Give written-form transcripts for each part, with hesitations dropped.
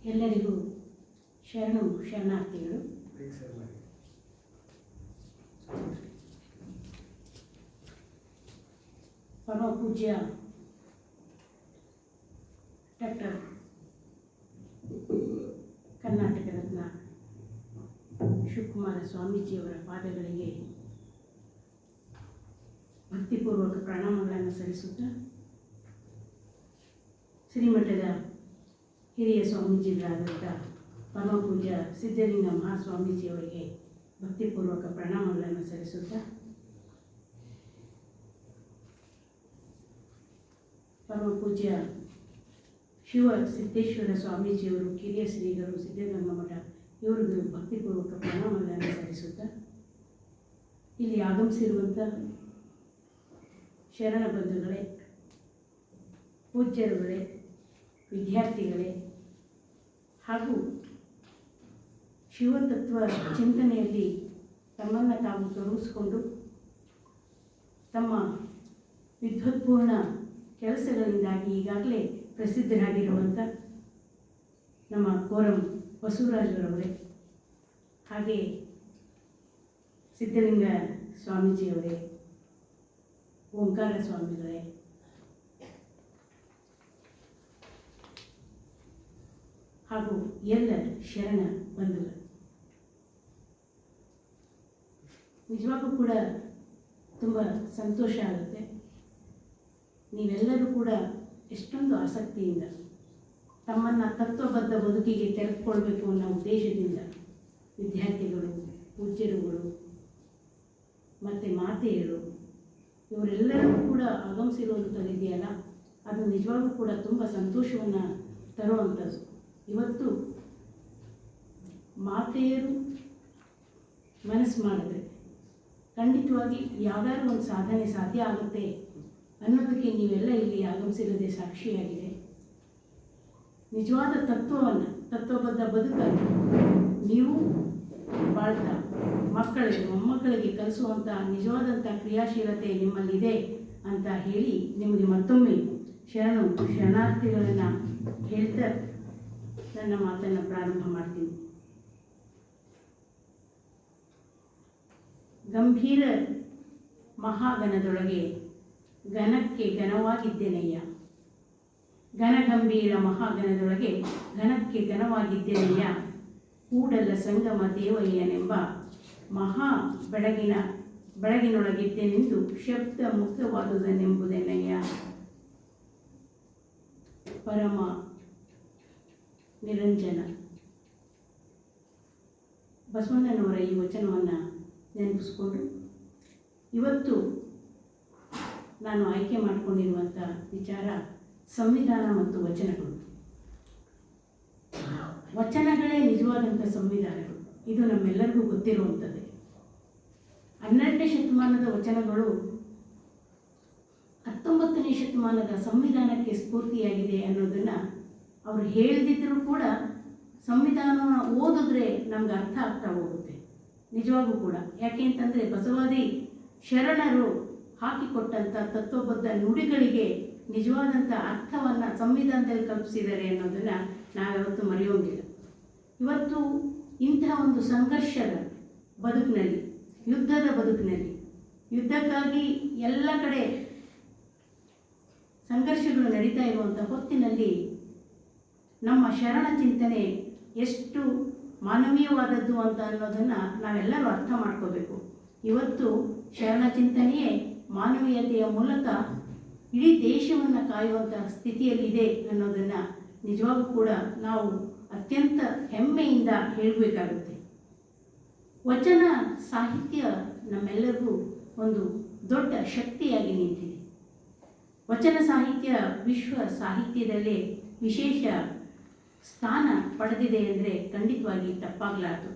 ಎಲ್ಲರಿಗೂ ಶರಣು ಶರಣಾರ್ಥಿಗಳು. ಪರಮ ಪೂಜ್ಯ ಡಾಕ್ಟರ್ ಕರ್ನಾಟಕ ರತ್ನ ಶಿವಕುಮಾರ ಸ್ವಾಮೀಜಿಯವರ ಪಾದಗಳಿಗೆ ಭಕ್ತಿಪೂರ್ವಕ ಪ್ರಣಾಮಗಳನ್ನು ಸಲ್ಲಿಸುತ್ತಾ, ಶ್ರೀಮಠದ ಹಿರಿಯ ಸ್ವಾಮೀಜಿಗಳಾದಂಥ ಪರಮ ಪೂಜ್ಯ ಸಿದ್ಧಲಿಂಗ ಮಹಾಸ್ವಾಮೀಜಿಯವರಿಗೆ ಭಕ್ತಿಪೂರ್ವಕ ಪ್ರಣಾಮಗಳನ್ನು ಸಲ್ಲಿಸುತ್ತಾ, ಪರಮ ಪೂಜ್ಯ ಶಿವ ಸಿದ್ದೇಶ್ವರ ಸ್ವಾಮೀಜಿಯವರು, ಕಿರಿಯ ಶ್ರೀಗಳು, ಸಿದ್ಧಗಂಗಾ ಮಠ ಇವರಿಗೂ ಭಕ್ತಿಪೂರ್ವಕ ಪ್ರಣಾಮಗಳನ್ನು ಸಲ್ಲಿಸುತ್ತಾ, ಇಲ್ಲಿ ಆಗಮಿಸಿರುವಂಥ ಶರಣ ಬಂಧುಗಳೇ, ಪೂಜ್ಯರುಗಳೇ, ವಿದ್ಯಾರ್ಥಿಗಳೇ ಹಾಗೂ ಶಿವತತ್ವ ಚಿಂತನೆಯಲ್ಲಿ ತಮ್ಮನ್ನು ತಾವು ತೊಡಗಿಸಿಕೊಂಡು ತಮ್ಮ ವಿದ್ವತ್ಪೂರ್ಣ ಕೆಲಸಗಳಿಂದಾಗಿ ಈಗಾಗಲೇ ಪ್ರಸಿದ್ಧರಾಗಿರುವಂಥ ನಮ್ಮ ಕೋರಂ ಬಸವರಾಜರವರೇ, ಹಾಗೆ ಸಿದ್ಧಲಿಂಗ ಸ್ವಾಮೀಜಿಯವರೇ, ಓಂಕಾರ ಸ್ವಾಮಿಗಳೇ, ಹಾಗೂ ಎಲ್ಲ ಶರಣ ಬಂಧುಗಳು, ನಿಜವಾಗೂ ಕೂಡ ತುಂಬ ಸಂತೋಷ ಆಗುತ್ತೆ. ನೀವೆಲ್ಲರೂ ಕೂಡ ಎಷ್ಟೊಂದು ಆಸಕ್ತಿಯಿಂದ ತಮ್ಮನ್ನು ತತ್ವಬದ್ಧ ಬದುಕಿಗೆ ತೆರೆದುಕೊಳ್ಬೇಕು ಅನ್ನೋ ಉದ್ದೇಶದಿಂದ ವಿದ್ಯಾರ್ಥಿಗಳು, ಪೂಜ್ಯರುಗಳು ಮತ್ತು ಮಾತೆಯರು ಇವರೆಲ್ಲರೂ ಕೂಡ ಆಗಮಿಸಿರುವಂಥದ್ದಿದೆಯಲ್ಲ, ಅದು ನಿಜವಾಗೂ ಕೂಡ ತುಂಬ ಸಂತೋಷವನ್ನು ತರುವಂಥದ್ದು. ಇವತ್ತು ಮಾತೆಯರು ಮನಸ್ಸು ಮಾಡಿದ್ರೆ ಖಂಡಿತವಾಗಿ ಯಾವುದಾದ್ರೂ ಒಂದು ಸಾಧನೆ ಸಾಧ್ಯ ಆಗುತ್ತೆ ಅನ್ನೋದಕ್ಕೆ ನೀವೆಲ್ಲ ಇಲ್ಲಿ ಆಗಮಿಸಿರೋದೇ ಸಾಕ್ಷಿಯಾಗಿದೆ. ನಿಜವಾದ ತತ್ವವನ್ನು, ತತ್ವಬದ್ಧ ಬದುಕನ್ನು ನೀವು ಬಾಳ್ತಾ ಮಕ್ಕಳಿಗೆ, ಮೊಮ್ಮಕ್ಕಳಿಗೆ ಕಲಿಸುವಂಥ ನಿಜವಾದಂಥ ಕ್ರಿಯಾಶೀಲತೆ ನಿಮ್ಮಲ್ಲಿದೆ ಅಂತ ಹೇಳಿ ನಿಮಗೆ ಮತ್ತೊಮ್ಮೆ ಶರಣು ಶರಣಾರ್ಥಿಗಳನ್ನು ಹೇಳ್ತಾ ನನ್ನ ಮಾತನ್ನು ಪ್ರಾರಂಭ ಮಾಡ್ತೀನಿ. ಗಂಭೀರ ಮಹಾಗಣದೊಳಗೆ ಘನಕ್ಕೆ ಘನವಾಗಿದ್ದೇನೆಯ್ಯ, ಘನಗಂಭೀರ ಮಹಾಗಣದೊಳಗೆ ಘನಕ್ಕೆ ಘನವಾಗಿದ್ದೇನೆಯ್ಯ, ಕೂಡಲ ಸಂಗಮ ದೇವಯ್ಯನೆಂಬ ಮಹಾ ಬೆಳಗಿನೊಳಗಿದ್ದೇನೆಂದು ಶಬ್ದ ಮುಕ್ತವಾದುದನೆಂಬುದೆನ್ನಯ್ಯ. ಪರಮ ನಿರಂಜನ ಬಸವಣ್ಣನವರ ಈ ವಚನವನ್ನು ನೆನಪಿಸ್ಕೊಂಡು ಇವತ್ತು ನಾನು ಆಯ್ಕೆ ಮಾಡಿಕೊಂಡಿರುವಂಥ ವಿಚಾರ ಸಂವಿಧಾನ ಮತ್ತು ವಚನಗಳು. ವಚನಗಳೇ ನಿಜವಾದಂಥ ಸಂವಿಧಾನಗಳು. ಇದು ನಮ್ಮೆಲ್ಲರಿಗೂ ಗೊತ್ತಿರುವಂಥದ್ದೇ. 12ನೇ ಶತಮಾನದ ವಚನಗಳು 19ನೇ ಶತಮಾನದ ಸಂವಿಧಾನಕ್ಕೆ ಸ್ಫೂರ್ತಿಯಾಗಿದೆ ಅನ್ನೋದನ್ನು ಅವರು ಹೇಳದಿದ್ದರೂ ಕೂಡ ಸಂವಿಧಾನವನ್ನು ಓದಿದ್ರೆ ನಮ್ಗೆ ಅರ್ಥ ಆಗ್ತಾ ಹೋಗುತ್ತೆ ನಿಜವಾಗೂ ಕೂಡ. ಯಾಕೆ ಅಂತಂದರೆ ಬಸವಾದಿ ಶರಣರು ಹಾಕಿಕೊಟ್ಟಂಥ ತತ್ವಬದ್ಧ ನುಡಿಗಳಿಗೆ ನಿಜವಾದಂಥ ಅರ್ಥವನ್ನು ಸಂವಿಧಾನದಲ್ಲಿ ಕಲ್ಪಿಸಿದ್ದಾರೆ ಅನ್ನೋದನ್ನು ನಾವ್ಯಾವತ್ತೂ ಮರೆಯೋಂಗಿಲ್ಲ. ಇವತ್ತು ಇಂತಹ ಒಂದು ಸಂಘರ್ಷದ ಬದುಕಿನಲ್ಲಿ, ಯುದ್ಧದ ಬದುಕಿನಲ್ಲಿ, ಯುದ್ಧಕ್ಕಾಗಿ ಎಲ್ಲ ಕಡೆ ಸಂಘರ್ಷಗಳು ನಡೀತಾ ಇರುವಂಥ ಹೊತ್ತಿನಲ್ಲಿ ನಮ್ಮ ಶರಣ ಚಿಂತನೆ ಎಷ್ಟು ಮಾನವೀಯವಾದದ್ದು ಅಂತ ಅನ್ನೋದನ್ನು ನಾವೆಲ್ಲರೂ ಅರ್ಥ ಮಾಡ್ಕೋಬೇಕು. ಇವತ್ತು ಶರಣ ಚಿಂತನೆಯೇ ಮಾನವೀಯತೆಯ ಮೂಲಕ ಇಡೀ ದೇಶವನ್ನು ಕಾಯುವಂಥ ಸ್ಥಿತಿಯಲ್ಲಿದೆ ಅನ್ನೋದನ್ನು ನಿಜವಾಗೂ ಕೂಡ ನಾವು ಅತ್ಯಂತ ಹೆಮ್ಮೆಯಿಂದ ಹೇಳಬೇಕಾಗುತ್ತೆ. ವಚನ ಸಾಹಿತ್ಯ ನಮ್ಮೆಲ್ಲರಿಗೂ ಒಂದು ದೊಡ್ಡ ಶಕ್ತಿಯಾಗಿ ನಿಂತಿದೆ. ವಚನ ಸಾಹಿತ್ಯ ವಿಶ್ವ ಸಾಹಿತ್ಯದಲ್ಲೇ ವಿಶೇಷ ಸ್ಥಾನ ಪಡೆದಿದೆ ಅಂದರೆ ಖಂಡಿತವಾಗಿ ತಪ್ಪಾಗಲಾರದು.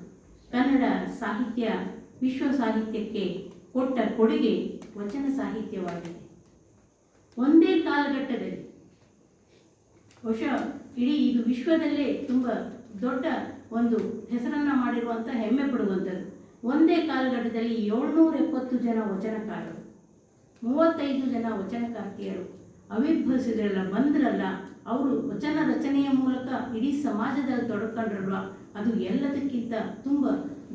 ಕನ್ನಡ ಸಾಹಿತ್ಯ ವಿಶ್ವ ಸಾಹಿತ್ಯಕ್ಕೆ ಕೊಟ್ಟ ಕೊಡುಗೆ ವಚನ ಸಾಹಿತ್ಯವಾಗಿದೆ. ಒಂದೇ ಕಾಲಘಟ್ಟದಲ್ಲಿ ಬಹುಶಃ ಇಡೀ ಇದು ವಿಶ್ವದಲ್ಲೇ ತುಂಬ ದೊಡ್ಡ ಒಂದು ಹೆಸರನ್ನು ಮಾಡಿರುವಂಥ, ಹೆಮ್ಮೆ ಪಡುವಂಥದ್ದು. ಒಂದೇ ಕಾಲಘಟ್ಟದಲ್ಲಿ 770 ಜನ ವಚನಕಾರರು, 35 ಜನ ವಚನಕಾರ್ತಿಯರು ಅವಿರ್ಭವಿಸಿದ್ರಲ್ಲ, ಬಂದ್ರಲ್ಲ ಅವರು ವಚನ ರಚನೆಯ ಮೂಲಕ ಇಡೀ ಸಮಾಜದಲ್ಲಿ ತೊಡಕೊಂಡ್ರಲ್ವ, ಅದು ಎಲ್ಲದಕ್ಕಿಂತ ತುಂಬ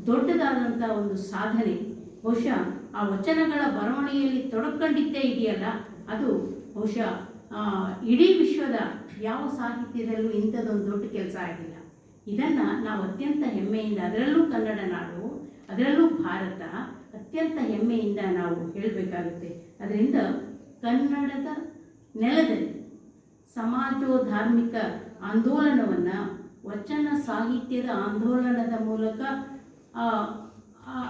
ದೊಡ್ಡದಾದಂಥ ಒಂದು ಸಾಧನೆ. ಬಹುಶಃ ಆ ವಚನಗಳ ಬರವಣಿಗೆಯಲ್ಲಿ ತೊಡಕೊಂಡಿದ್ದೇ ಇದೆಯಲ್ಲ, ಅದು ಬಹುಶಃ ಇಡೀ ವಿಶ್ವದ ಯಾವ ಸಾಹಿತ್ಯದಲ್ಲೂ ಇಂಥದ್ದೊಂದು ದೊಡ್ಡ ಕೆಲಸ ಆಗಿಲ್ಲ. ಇದನ್ನು ನಾವು ಅತ್ಯಂತ ಹೆಮ್ಮೆಯಿಂದ, ಅದರಲ್ಲೂ ಕನ್ನಡ ನಾಡು, ಅದರಲ್ಲೂ ಭಾರತ, ಅತ್ಯಂತ ಹೆಮ್ಮೆಯಿಂದ ನಾವು ಹೇಳಬೇಕಾಗುತ್ತೆ. ಅದರಿಂದ ಕನ್ನಡದ ನೆಲದಲ್ಲಿ ಸಮಾಜೋಧಾರ್ಮಿಕ ಆಂದೋಲನವನ್ನು ವಚನ ಸಾಹಿತ್ಯದ ಆಂದೋಲನದ ಮೂಲಕ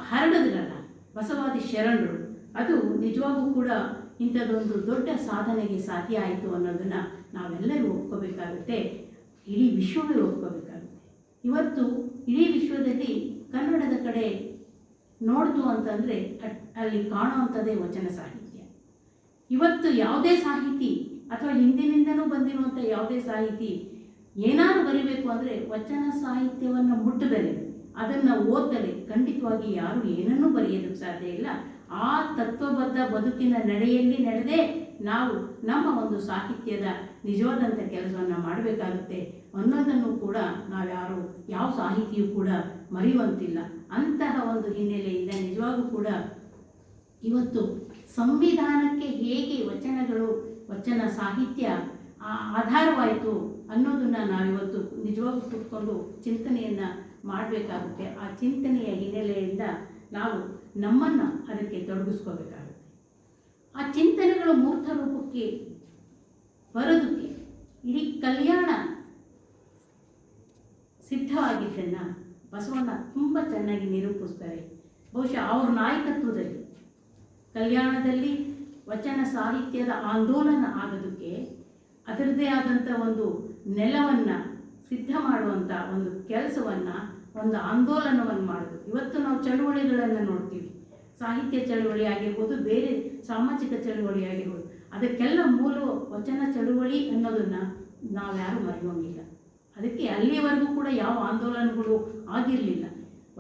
ಹರಡಿದ್ರಲ್ಲ ಬಸವಾದಿ ಶರಣರು, ಅದು ನಿಜವಾಗೂ ಕೂಡ ಇಂಥದ್ದೊಂದು ದೊಡ್ಡ ಸಾಧನೆಗೆ ಸಾಧ್ಯ ಆಯಿತು ಅನ್ನೋದನ್ನು ನಾವೆಲ್ಲರೂ ಒಪ್ಕೋಬೇಕಾಗುತ್ತೆ, ಇಡೀ ವಿಶ್ವವೇ ಒಪ್ಕೋಬೇಕಾಗುತ್ತೆ. ಇವತ್ತು ಇಡೀ ವಿಶ್ವದಲ್ಲಿ ಕನ್ನಡದ ಕಡೆ ನೋಡ್ತು ಅಂತಂದರೆ ಅಲ್ಲಿ ಕಾಣುವಂಥದ್ದೇ ವಚನ ಸಾಹಿತ್ಯ. ಇವತ್ತು ಯಾವುದೇ ಸಾಹಿತಿ ಅಥವಾ ಹಿಂದಿನಿಂದನೂ ಬಂದಿರುವಂಥ ಯಾವುದೇ ಸಾಹಿತಿ ಏನಾದರೂ ಬರೀಬೇಕು ಅಂದರೆ ವಚನ ಸಾಹಿತ್ಯವನ್ನು ಮುಟ್ಟದರೆ, ಅದನ್ನು ಓದಲೇ ಖಂಡಿತವಾಗಿ ಯಾರು ಏನನ್ನೂ ಬರೆಯೋದಕ್ಕೆ ಸಾಧ್ಯ ಇಲ್ಲ. ಆ ತತ್ವಬದ್ಧ ಬದುಕಿನ ನಡೆಯಲ್ಲಿ ನಡೆದೇ ನಾವು ನಮ್ಮ ಒಂದು ಸಾಹಿತ್ಯದ ನಿಜವಾದಂಥ ಕೆಲಸವನ್ನು ಮಾಡಬೇಕಾಗುತ್ತೆ ಅನ್ನೋದನ್ನು ಕೂಡ ನಾವ್ಯಾರು ಯಾವ ಸಾಹಿತಿಯೂ ಕೂಡ ಮರೆಯುವಂತಿಲ್ಲ. ಅಂತಹ ಒಂದು ಹಿನ್ನೆಲೆಯಿಂದ ನಿಜವಾಗೂ ಕೂಡ ಇವತ್ತು ಸಂವಿಧಾನಕ್ಕೆ ಹೇಗೆ ವಚನಗಳು, ವಚನ ಸಾಹಿತ್ಯ ಆಧಾರವಾಯಿತು ಅನ್ನೋದನ್ನು ನಾವಿವತ್ತು ನಿಜವಾಗೂ ಕೂತ್ಕೊಂಡು ಚಿಂತನೆಯನ್ನು ಮಾಡಬೇಕಾಗುತ್ತೆ. ಆ ಚಿಂತನೆಯ ಹಿನ್ನೆಲೆಯಿಂದ ನಾವು ನಮ್ಮನ್ನು ಅದಕ್ಕೆ ತೊಡಗಿಸ್ಕೋಬೇಕಾಗುತ್ತೆ. ಆ ಚಿಂತನೆಗಳು ಮೂರ್ತ ರೂಪಕ್ಕೆ ಬರೋದಕ್ಕೆ ಇಡೀ ಕಲ್ಯಾಣ ಸಿದ್ಧವಾಗಿದ್ದನ್ನು ಬಸವಣ್ಣ ತುಂಬ ಚೆನ್ನಾಗಿ ನಿರೂಪಿಸ್ತಾರೆ. ಬಹುಶಃ ಅವ್ರ ನಾಯಕತ್ವದಲ್ಲಿ ಕಲ್ಯಾಣದಲ್ಲಿ ವಚನ ಸಾಹಿತ್ಯದ ಆಂದೋಲನ ಆಗೋದಕ್ಕೆ ಅದರದ್ದೇ ಆದಂಥ ಒಂದು ನೆಲವನ್ನು ಸಿದ್ಧ ಮಾಡುವಂಥ ಒಂದು ಕೆಲಸವನ್ನು, ಒಂದು ಆಂದೋಲನವನ್ನು ಮಾಡೋದು. ಇವತ್ತು ನಾವು ಚಳುವಳಿಗಳನ್ನು ನೋಡ್ತೀವಿ, ಸಾಹಿತ್ಯ ಚಳುವಳಿ ಆಗಿರ್ಬೋದು, ಬೇರೆ ಸಾಮಾಜಿಕ ಚಳುವಳಿ ಆಗಿರ್ಬೋದು, ಅದಕ್ಕೆಲ್ಲ ಮೂಲ ವಚನ ಚಳುವಳಿ ಅನ್ನೋದನ್ನು ನಾವು ಯಾರೂ ಮರೆಯೋಂಗಿಲ್ಲ. ಅದಕ್ಕೆ ಅಲ್ಲಿಯವರೆಗೂ ಕೂಡ ಯಾವ ಆಂದೋಲನಗಳು ಆಗಿರಲಿಲ್ಲ.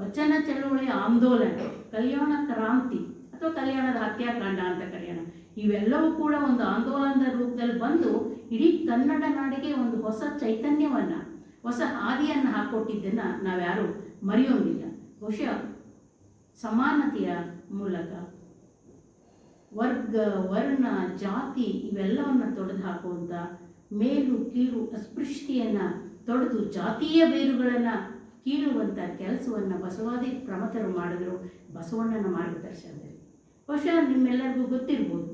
ವಚನ ಚಳುವಳಿ ಆಂದೋಲನ, ಕಲ್ಯಾಣ ಕ್ರಾಂತಿ ಅಥವಾ ಕಲ್ಯಾಣದ ಹತ್ಯಾಕಾಂಡ ಅಂತ ಕರೆಯೋಣ, ಇವೆಲ್ಲವೂ ಕೂಡ ಒಂದು ಆಂದೋಲನದ ರೂಪದಲ್ಲಿ ಬಂದು ಇಡೀ ಕನ್ನಡ ನಾಡಿಗೆ ಒಂದು ಹೊಸ ಚೈತನ್ಯವನ್ನು, ಹೊಸ ಹಾದಿಯನ್ನು ಹಾಕ್ಕೊಟ್ಟಿದ್ದನ್ನು ನಾವ್ಯಾರೂ ಮರೆಯೋಂಗಿಲ್ಲ. ಬಹುಶಃ ಸಮಾನತೆಯ ಮೂಲಕ ವರ್ಗ, ವರ್ಣ, ಜಾತಿ ಇವೆಲ್ಲವನ್ನು ತೊಡೆದು ಹಾಕುವಂಥ, ಮೇಲು ಕೀಳು ಅಸ್ಪೃಶ್ಯತೆಯನ್ನು ತೊಡೆದು ಜಾತೀಯ ಬೇರುಗಳನ್ನು ಕೀಳುವಂಥ ಕೆಲಸವನ್ನು ಬಸವಾದಿ ಪ್ರಮಥರು ಮಾಡಿದ್ರು ಬಸವಣ್ಣನ ಮಾರ್ಗದರ್ಶನದಲ್ಲಿ. ಬಹುಶಃ ನಿಮ್ಮೆಲ್ಲರಿಗೂ ಗೊತ್ತಿರ್ಬೋದು,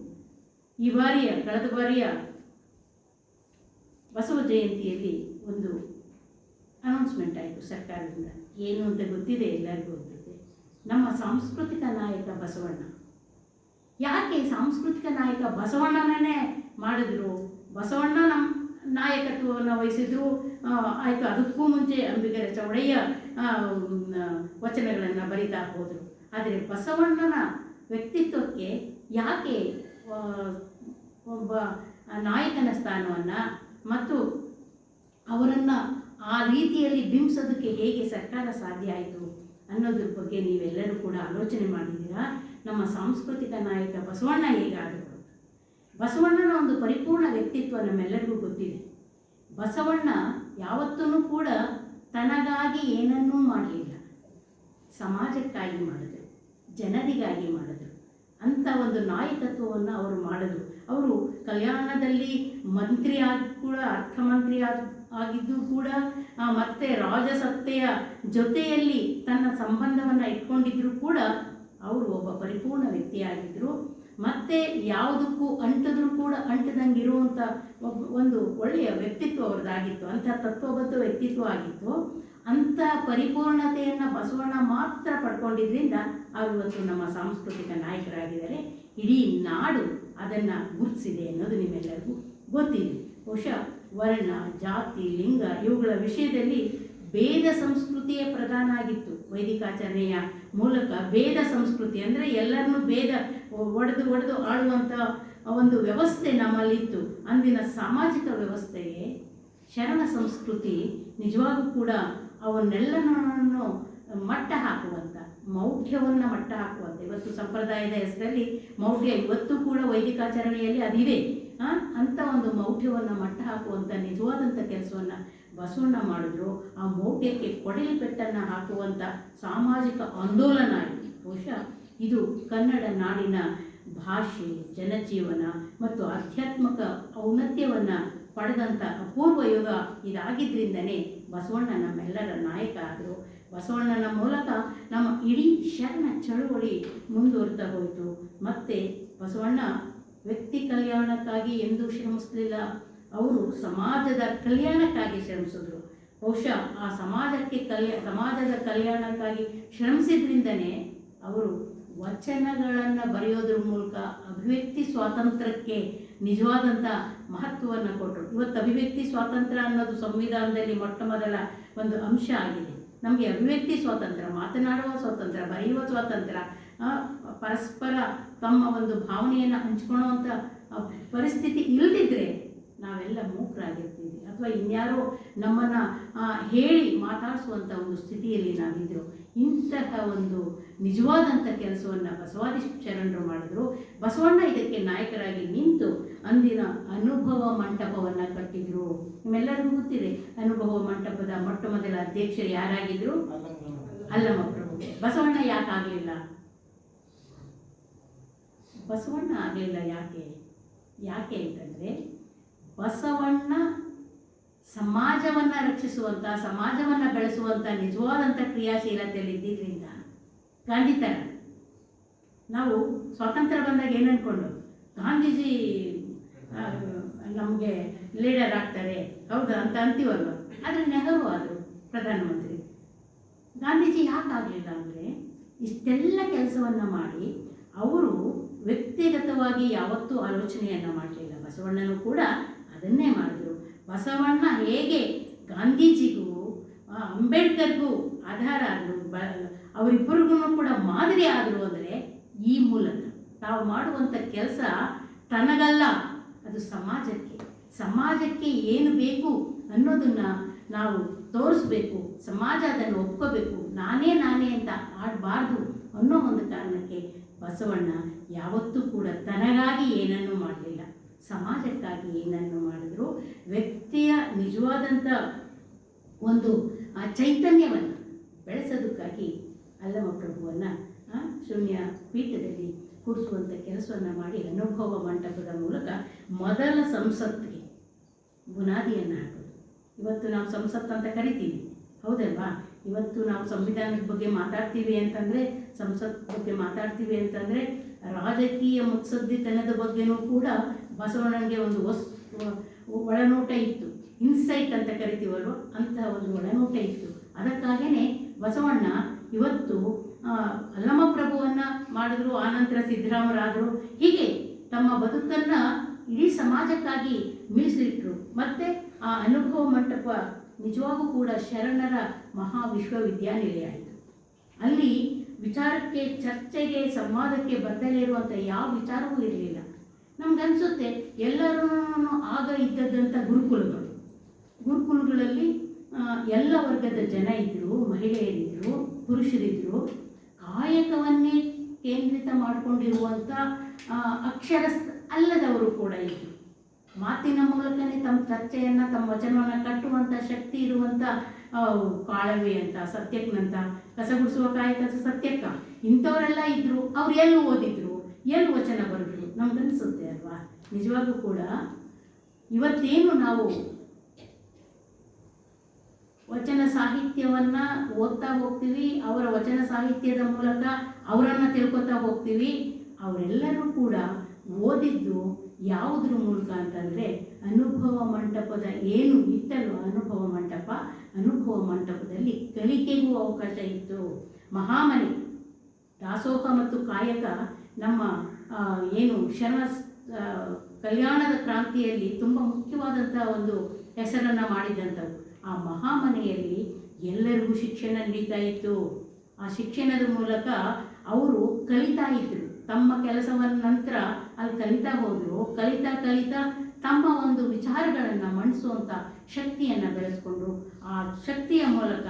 ಈ ಬಾರಿಯ ಕಳೆದ ಬಾರಿಯ ಬಸವ ಜಯಂತಿಯಲ್ಲಿ ಒಂದು ಅನೌನ್ಸ್ಮೆಂಟ್ ಆಯಿತು ಸರ್ಕಾರದಿಂದ. ಏನು ಅಂತ ಗೊತ್ತಿದೆ, ಎಲ್ಲರಿಗೂ ಗೊತ್ತಿದೆ. ನಮ್ಮ ಸಾಂಸ್ಕೃತಿಕ ನಾಯಕ ಬಸವಣ್ಣ. ಯಾಕೆ ಸಾಂಸ್ಕೃತಿಕ ನಾಯಕ ಬಸವಣ್ಣನೇ ಮಾಡಿದ್ರು? ಬಸವಣ್ಣ ನಮ್ಮ ನಾಯಕತ್ವವನ್ನು ವಹಿಸಿದ್ರು ಆಯಿತು. ಅದಕ್ಕೂ ಮುಂಚೆ ಅಂಬಿಗರ ಚೌಡಯ್ಯ ವಚನಗಳನ್ನು ಬರಿತಾ ಹೋದರು. ಆದರೆ ಬಸವಣ್ಣನ ವ್ಯಕ್ತಿತ್ವಕ್ಕೆ ಯಾಕೆ ಒಬ್ಬ ನಾಯಕನ ಸ್ಥಾನವನ್ನು ಮತ್ತು ಅವರನ್ನು ಆ ರೀತಿಯಲ್ಲಿ ಬಿಂಬಿಸೋದಕ್ಕೆ ಹೇಗೆ ಸರ್ಕಾರ ಸಾಧ್ಯ ಆಯಿತು ಅನ್ನೋದ್ರ ಬಗ್ಗೆ ನೀವೆಲ್ಲರೂ ಕೂಡ ಆಲೋಚನೆ ಮಾಡಿದ್ದೀರಾ. ನಮ್ಮ ಸಾಂಸ್ಕೃತಿಕ ನಾಯಕ ಬಸವಣ್ಣ ಹೇಗಾದರು? ಬಸವಣ್ಣನ ಒಂದು ಪರಿಪೂರ್ಣ ವ್ಯಕ್ತಿತ್ವ ನಮ್ಮೆಲ್ಲರಿಗೂ ಗೊತ್ತಿದೆ. ಬಸವಣ್ಣ ಯಾವತ್ತೂ ಕೂಡ ತನಗಾಗಿ ಏನನ್ನೂ ಮಾಡಲಿಲ್ಲ, ಸಮಾಜಕ್ಕಾಗಿ ಮಾಡಿದ್ರು, ಜನರಿಗಾಗಿ ಮಾಡಿದ್ರು. ಅಂಥ ಒಂದು ನಾಯಕತ್ವವನ್ನು ಅವರು ಮಾಡಿದ್ರು. ಅವರು ಕಲ್ಯಾಣದಲ್ಲಿ ಮಂತ್ರಿ ಆಗಿ ಕೂಡ, ಅರ್ಥಮಂತ್ರಿ ಆಗಿದ್ದು ಕೂಡ, ಮತ್ತು ರಾಜಸತ್ತೆಯ ಜೊತೆಯಲ್ಲಿ ತನ್ನ ಸಂಬಂಧವನ್ನು ಇಟ್ಕೊಂಡಿದ್ರು ಕೂಡ ಅವರು ಒಬ್ಬ ಪರಿಪೂರ್ಣ ವ್ಯಕ್ತಿಯಾಗಿದ್ದರು. ಮತ್ತು ಯಾವುದಕ್ಕೂ ಅಂಟಿದ್ರೂ ಕೂಡ ಅಂಟದಂಗೆ ಇರುವಂಥ ಒಂದು ಒಳ್ಳೆಯ ವ್ಯಕ್ತಿತ್ವ ಅವ್ರದ್ದಾಗಿತ್ತು. ಅಂಥ ತತ್ವಬದ್ಧ ವ್ಯಕ್ತಿತ್ವ ಆಗಿತ್ತು. ಅಂಥ ಪರಿಪೂರ್ಣತೆಯನ್ನು ಬಸವಣ್ಣ ಮಾತ್ರ ಪಡ್ಕೊಂಡಿದ್ದರಿಂದ ಇವತ್ತು ನಮ್ಮ ಸಾಂಸ್ಕೃತಿಕ ನಾಯಕರಾಗಿದ್ದಾರೆ. ಇಡೀ ನಾಡು ಅದನ್ನು ಗುರುತಿಸಿದೆ ಅನ್ನೋದು ನಿಮ್ಮೆಲ್ಲರಿಗೂ ಗೊತ್ತಿದೆ. ಬಹುಶಃ ವರ್ಣ, ಜಾತಿ, ಲಿಂಗ ಇವುಗಳ ವಿಷಯದಲ್ಲಿ ಭೇದ ಸಂಸ್ಕೃತಿಯೇ ಪ್ರಧಾನ ಆಗಿತ್ತು. ವೈದಿಕಾಚರಣೆಯ ಮೂಲಕ ಭೇದ ಸಂಸ್ಕೃತಿ ಅಂದರೆ ಎಲ್ಲರನ್ನೂ ಭೇದ ಒಡೆದು ಆಳುವಂಥ ಒಂದು ವ್ಯವಸ್ಥೆ ನಮ್ಮಲ್ಲಿತ್ತು. ಅಂದಿನ ಸಾಮಾಜಿಕ ವ್ಯವಸ್ಥೆಗೆ ಶರಣ ಸಂಸ್ಕೃತಿ ನಿಜವಾಗೂ ಕೂಡ ಅವನ್ನೆಲ್ಲನೂ ಮಟ್ಟ ಹಾಕುವಂಥ, ಮೌಢ್ಯವನ್ನು ಮಟ್ಟ ಹಾಕುವಂಥ, ಇವತ್ತು ಸಂಪ್ರದಾಯದ ಹೆಸರಲ್ಲಿ ಮೌಢ್ಯ ಇವತ್ತು ಕೂಡ ವೈದಿಕಾಚರಣೆಯಲ್ಲಿ ಅದಿದೆ. ಅಂಥ ಒಂದು ಮೌಢ್ಯವನ್ನು ಮಟ್ಟ ಹಾಕುವಂಥ ನಿಜವಾದಂಥ ಕೆಲಸವನ್ನು ಬಸವಣ್ಣ ಮಾಡಿದ್ರು. ಆ ಮೌಢ್ಯಕ್ಕೆ ಕೊಡಲಿ ಪೆಟ್ಟನ್ನು ಹಾಕುವಂಥ ಸಾಮಾಜಿಕ ಆಂದೋಲನ ಆಯಿತು. ಬಹುಶಃ ಇದು ಕನ್ನಡ ನಾಡಿನ ಭಾಷೆ, ಜನಜೀವನ ಮತ್ತು ಆಧ್ಯಾತ್ಮಿಕ ಔನ್ನತ್ಯವನ್ನು ಪಡೆದಂಥ ಅಪೂರ್ವ ಯುಗ ಇದಾಗಿದ್ದರಿಂದನೇ ಬಸವಣ್ಣ ನಮ್ಮೆಲ್ಲರ ನಾಯಕ ಆದರು. ಬಸವಣ್ಣನ ಮೂಲಕ ನಮ್ಮ ಇಡೀ ಶರಣ ಚಳುವಳಿ ಮುಂದುವರಿತಾ ಹೋಯಿತು. ಮತ್ತು ಬಸವಣ್ಣ ವ್ಯಕ್ತಿ ಕಲ್ಯಾಣಕ್ಕಾಗಿ ಎಂದೂ ಶ್ರಮಿಸಲಿಲ್ಲ, ಅವರು ಸಮಾಜದ ಕಲ್ಯಾಣಕ್ಕಾಗಿ ಶ್ರಮಿಸಿದ್ರು. ಬಹುಶಃ ಆ ಸಮಾಜದ ಕಲ್ಯಾಣಕ್ಕಾಗಿ ಶ್ರಮಿಸಿದ್ರಿಂದನೇ ಅವರು ವಚನಗಳನ್ನು ಬರೆಯೋದ್ರ ಮೂಲಕ ಅಭಿವ್ಯಕ್ತಿ ಸ್ವಾತಂತ್ರ್ಯಕ್ಕೆ ನಿಜವಾದಂಥ ಮಹತ್ವವನ್ನು ಕೊಟ್ಟರು. ಇವತ್ತು ಅಭಿವ್ಯಕ್ತಿ ಸ್ವಾತಂತ್ರ್ಯ ಅನ್ನೋದು ಸಂವಿಧಾನದಲ್ಲಿ ಮೊಟ್ಟ ಮೊದಲ ಒಂದು ಅಂಶ ಆಗಿದೆ. ನಮಗೆ ಅಭಿವ್ಯಕ್ತಿ ಸ್ವಾತಂತ್ರ್ಯ, ಮಾತನಾಡುವ ಸ್ವಾತಂತ್ರ್ಯ, ಬರೆಯುವ ಸ್ವಾತಂತ್ರ್ಯ, ಪರಸ್ಪರ ತಮ್ಮ ಒಂದು ಭಾವನೆಯನ್ನು ಹಂಚ್ಕೊಳ್ಳುವಂಥ ಪರಿಸ್ಥಿತಿ ಇಲ್ಲದಿದ್ದರೆ ನಾವೆಲ್ಲ ಮೂಕರಾಗಿರ್ತೀವಿ, ಅಥವಾ ಇನ್ಯಾರೋ ನಮ್ಮನ್ನು ಹೇಳಿ ಮಾತಾಡಿಸುವಂಥ ಒಂದು ಸ್ಥಿತಿಯಲ್ಲಿ ನಾವಿದ್ರು. ಇಂತಹ ಒಂದು ನಿಜವಾದಂಥ ಕೆಲಸವನ್ನು ಬಸವಾದಿ ಶರಣರು ಮಾಡಿದ್ರು. ಬಸವಣ್ಣ ಇದಕ್ಕೆ ನಾಯಕರಾಗಿ ನಿಂತು ಅಂದಿನ ಅನುಭವ ಮಂಟಪವನ್ನು ಕಟ್ಟಿದ್ರು. ನಿಮ್ಮೆಲ್ಲರಿಗೂ ಗೊತ್ತಿದೆ, ಅನುಭವ ಮಂಟಪದ ಮೊಟ್ಟ ಮೊದಲ ಅಧ್ಯಕ್ಷರು ಯಾರಾಗಿದ್ರು? ಅಲ್ಲಮ ಪ್ರಭು. ಬಸವಣ್ಣ ಯಾಕೆ ಆಗಲಿಲ್ಲ? ಬಸವಣ್ಣ ಆಗಲಿಲ್ಲ ಯಾಕೆ ಅಂತಂದರೆ, ಬಸವಣ್ಣ ಸಮಾಜವನ್ನು ರಕ್ಷಿಸುವಂಥ, ಸಮಾಜವನ್ನು ಬೆಳೆಸುವಂಥ ನಿಜವಾದಂಥ ಕ್ರಿಯಾಶೀಲತೆಯಲ್ಲಿ ಇದ್ದಿದ್ದರಿಂದ. ಗಾಂಧಿ ಥರ ನಾವು ಸ್ವಾತಂತ್ರ್ಯ ಬಂದಾಗ ಏನು ಅಂದ್ಕೊಂಡು, ಗಾಂಧೀಜಿ ನಮಗೆ ಲೀಡರ್ ಆಗ್ತಾರೆ, ಹೌದಾ ಅಂತ ಅಂತೀವಲ್ವ. ಆದರೆ ನೆಹರು ಆದರು ಪ್ರಧಾನಮಂತ್ರಿ. ಗಾಂಧೀಜಿ ಯಾಕೆ ಆಗಲಿಲ್ಲ ಅಂದರೆ, ಇಷ್ಟೆಲ್ಲ ಕೆಲಸವನ್ನು ಮಾಡಿ ಅವರು ವ್ಯಕ್ತಿಗತವಾಗಿ ಯಾವತ್ತೂ ಆಲೋಚನೆಯನ್ನು ಮಾಡಲಿಲ್ಲ. ಬಸವಣ್ಣನೂ ಕೂಡ ಅದನ್ನೇ ಮಾಡಿದ್ರು. ಬಸವಣ್ಣ ಹೇಗೆ ಗಾಂಧೀಜಿಗೂ ಅಂಬೇಡ್ಕರ್ಗೂ ಆಧಾರ ಆದರು, ಅವರಿಬ್ಬರಿಗೂ ಕೂಡ ಮಾದರಿ ಆದರು ಅಂದರೆ ಈ ಮೂಲಕ ತಾವು ಮಾಡುವಂಥ ಕೆಲಸ ತನಗಲ್ಲ, ಅದು ಸಮಾಜಕ್ಕೆ ಏನು ಬೇಕು ಅನ್ನೋದನ್ನು ನಾವು ತೋರಿಸ್ಬೇಕು. ಸಮಾಜ ಅದನ್ನು ಒಪ್ಕೋಬೇಕು. ನಾನೇ ಅಂತ ಆಡಬಾರ್ದು ಅನ್ನೋ ಒಂದು ಕಾರಣಕ್ಕೆ ಬಸವಣ್ಣ ಯಾವತ್ತೂ ಕೂಡ ತನಗಾಗಿ ಏನನ್ನೂ ಮಾಡಲಿಲ್ಲ, ಸಮಾಜಕ್ಕಾಗಿ ಏನನ್ನು ಮಾಡಿದ್ರು. ವ್ಯಕ್ತಿಯ ನಿಜವಾದಂಥ ಒಂದು ಚೈತನ್ಯವನ್ನು ಬೆಳೆಸೋದಕ್ಕಾಗಿ ಅಲ್ಲಮ ಪ್ರಭುವನ್ನು ಶೂನ್ಯ ಪೀಠದಲ್ಲಿ ಕೂರಿಸುವಂಥ ಕೆಲಸವನ್ನು ಮಾಡಿ ಅನುಭವ ಮಂಟಪದ ಮೂಲಕ ಮೊದಲ ಸಂಸತ್ತಿಗೆ ಬುನಾದಿಯನ್ನು ಹಾಕೋದು. ಇವತ್ತು ನಾವು ಸಂಸತ್ತು ಅಂತ ಕರಿತೀವಿ, ಹೌದಲ್ವಾ? ಇವತ್ತು ನಾವು ಸಂವಿಧಾನದ ಬಗ್ಗೆ ಮಾತಾಡ್ತೀವಿ ಅಂತಂದರೆ, ಸಂಸತ್ ಬಗ್ಗೆ ಮಾತಾಡ್ತೀವಿ ಅಂತಂದರೆ, ರಾಜಕೀಯ ಮುತ್ಸದ್ದಿತನದ ಬಗ್ಗೆನೂ ಕೂಡ ಬಸವಣ್ಣನಿಗೆ ಒಂದು ಒಳನೋಟ ಇತ್ತು. ಇನ್ಸೈಟ್ ಅಂತ ಕರಿತೀವಲ್ವ, ಅಂತಹ ಒಂದು ಒಳನೋಟ ಇತ್ತು. ಅದಕ್ಕಾಗೇ ಬಸವಣ್ಣ ಇವತ್ತು ಅಲ್ಲಮ ಪ್ರಭುವನ್ನು ಮಾಡಿದ್ರು, ಆನಂತರ ಸಿದ್ದರಾಮರಾದರು. ಹೀಗೆ ತಮ್ಮ ಬದುಕನ್ನು ಇಡೀ ಸಮಾಜಕ್ಕಾಗಿ ಮೀಸಲಿಟ್ಟರು. ಮತ್ತು ಆ ಅನುಭವ ಮಂಟಪ ನಿಜವಾಗೂ ಕೂಡ ಶರಣರ ಮಹಾವಿಶ್ವವಿದ್ಯಾನಿಲಯ ಆಯಿತು. ಅಲ್ಲಿ ವಿಚಾರಕ್ಕೆ, ಚರ್ಚೆಗೆ, ಸಂವಾದಕ್ಕೆ ಬರ್ತಲೇ ಇರುವಂಥ ಯಾವ ವಿಚಾರವೂ ಇರಲಿಲ್ಲ. ನಮಗನ್ಸುತ್ತೆ ಎಲ್ಲರೂ ಆಗ ಇದ್ದದ್ದಂಥ ಗುರುಕುಲಗಳಲ್ಲಿ ಎಲ್ಲ ವರ್ಗದ ಜನ ಇದ್ದರು, ಮಹಿಳೆಯರಿದ್ದರು, ಪುರುಷರಿದ್ದರು. ಕಾಯಕವನ್ನೇ ಕೇಂದ್ರಿತ ಮಾಡಿಕೊಂಡಿರುವಂಥ ಅಕ್ಷರಸ್ಥ ಅಲ್ಲದವರು ಕೂಡ ಇದ್ದರು. ಮಾತಿನ ಮೂಲಕನೇ ತಮ್ಮ ಚರ್ಚೆಯನ್ನು, ತಮ್ಮ ವಚನವನ್ನು ಕಟ್ಟುವಂಥ ಶಕ್ತಿ ಇರುವಂಥ ಕಾಳವಿ ಅಂತ, ಸತ್ಯಕ್ಕನಂತ, ಕಸಗುಡಿಸುವ ಕಾಯಕ ಸತ್ಯಕ್ಕ, ಇಂಥವರೆಲ್ಲ ಇದ್ದರು. ಅವ್ರು ಎಲ್ಲಿ ಓದಿದ್ರು, ಎಲ್ಲಿ ವಚನ ಬರೆದ್ರು? ನಮ್ಗನ್ನಿಸುತ್ತೆ ಅಲ್ವಾ? ನಿಜವಾಗೂ ಕೂಡ ಇವತ್ತೇನು ನಾವು ವಚನ ಸಾಹಿತ್ಯವನ್ನು ಓದ್ತಾ ಹೋಗ್ತೀವಿ, ಅವರ ವಚನ ಸಾಹಿತ್ಯದ ಮೂಲಕ ಅವರನ್ನು ತಿಳ್ಕೊತಾ ಹೋಗ್ತೀವಿ. ಅವರೆಲ್ಲರೂ ಕೂಡ ಓದಿದ್ದು ಯಾವುದ್ರ ಮೂಲಕ ಅಂತಂದರೆ, ಅನುಭವ ಮಂಟಪದ ಏನು ಇತ್ತಲ್ವ ಅನುಭವ ಮಂಟಪದಲ್ಲಿ ಕಲಿಕೆಗೂ ಅವಕಾಶ ಇತ್ತು. ಮಹಾಮನೆ ದಾಸೋಹ ಮತ್ತು ಕಾಯಕ ನಮ್ಮ ಏನು ಶರಣ ಕಲ್ಯಾಣದ ಕ್ರಾಂತಿಯಲ್ಲಿ ತುಂಬ ಮುಖ್ಯವಾದಂಥ ಒಂದು ಹೆಸರನ್ನು ಮಾಡಿದಂಥವು. ಆ ಮಹಾಮನೆಯಲ್ಲಿ ಎಲ್ಲರಿಗೂ ಶಿಕ್ಷಣ ನಡೀತಾ ಇತ್ತು. ಆ ಶಿಕ್ಷಣದ ಮೂಲಕ ಅವರು ಕಲಿತಾ ಇದ್ದರು. ತಮ್ಮ ಕೆಲಸವನ್ನ ನಂತರ ಅಲ್ಲಿ ಕಲಿತಾ ಹೋದರು. ಕಲಿತಾ ತಮ್ಮ ಒಂದು ವಿಚಾರಗಳನ್ನು ಮಂಡಿಸುವಂಥ ಶಕ್ತಿಯನ್ನು ಬೆಳೆಸ್ಕೊಂಡು, ಆ ಶಕ್ತಿಯ ಮೂಲಕ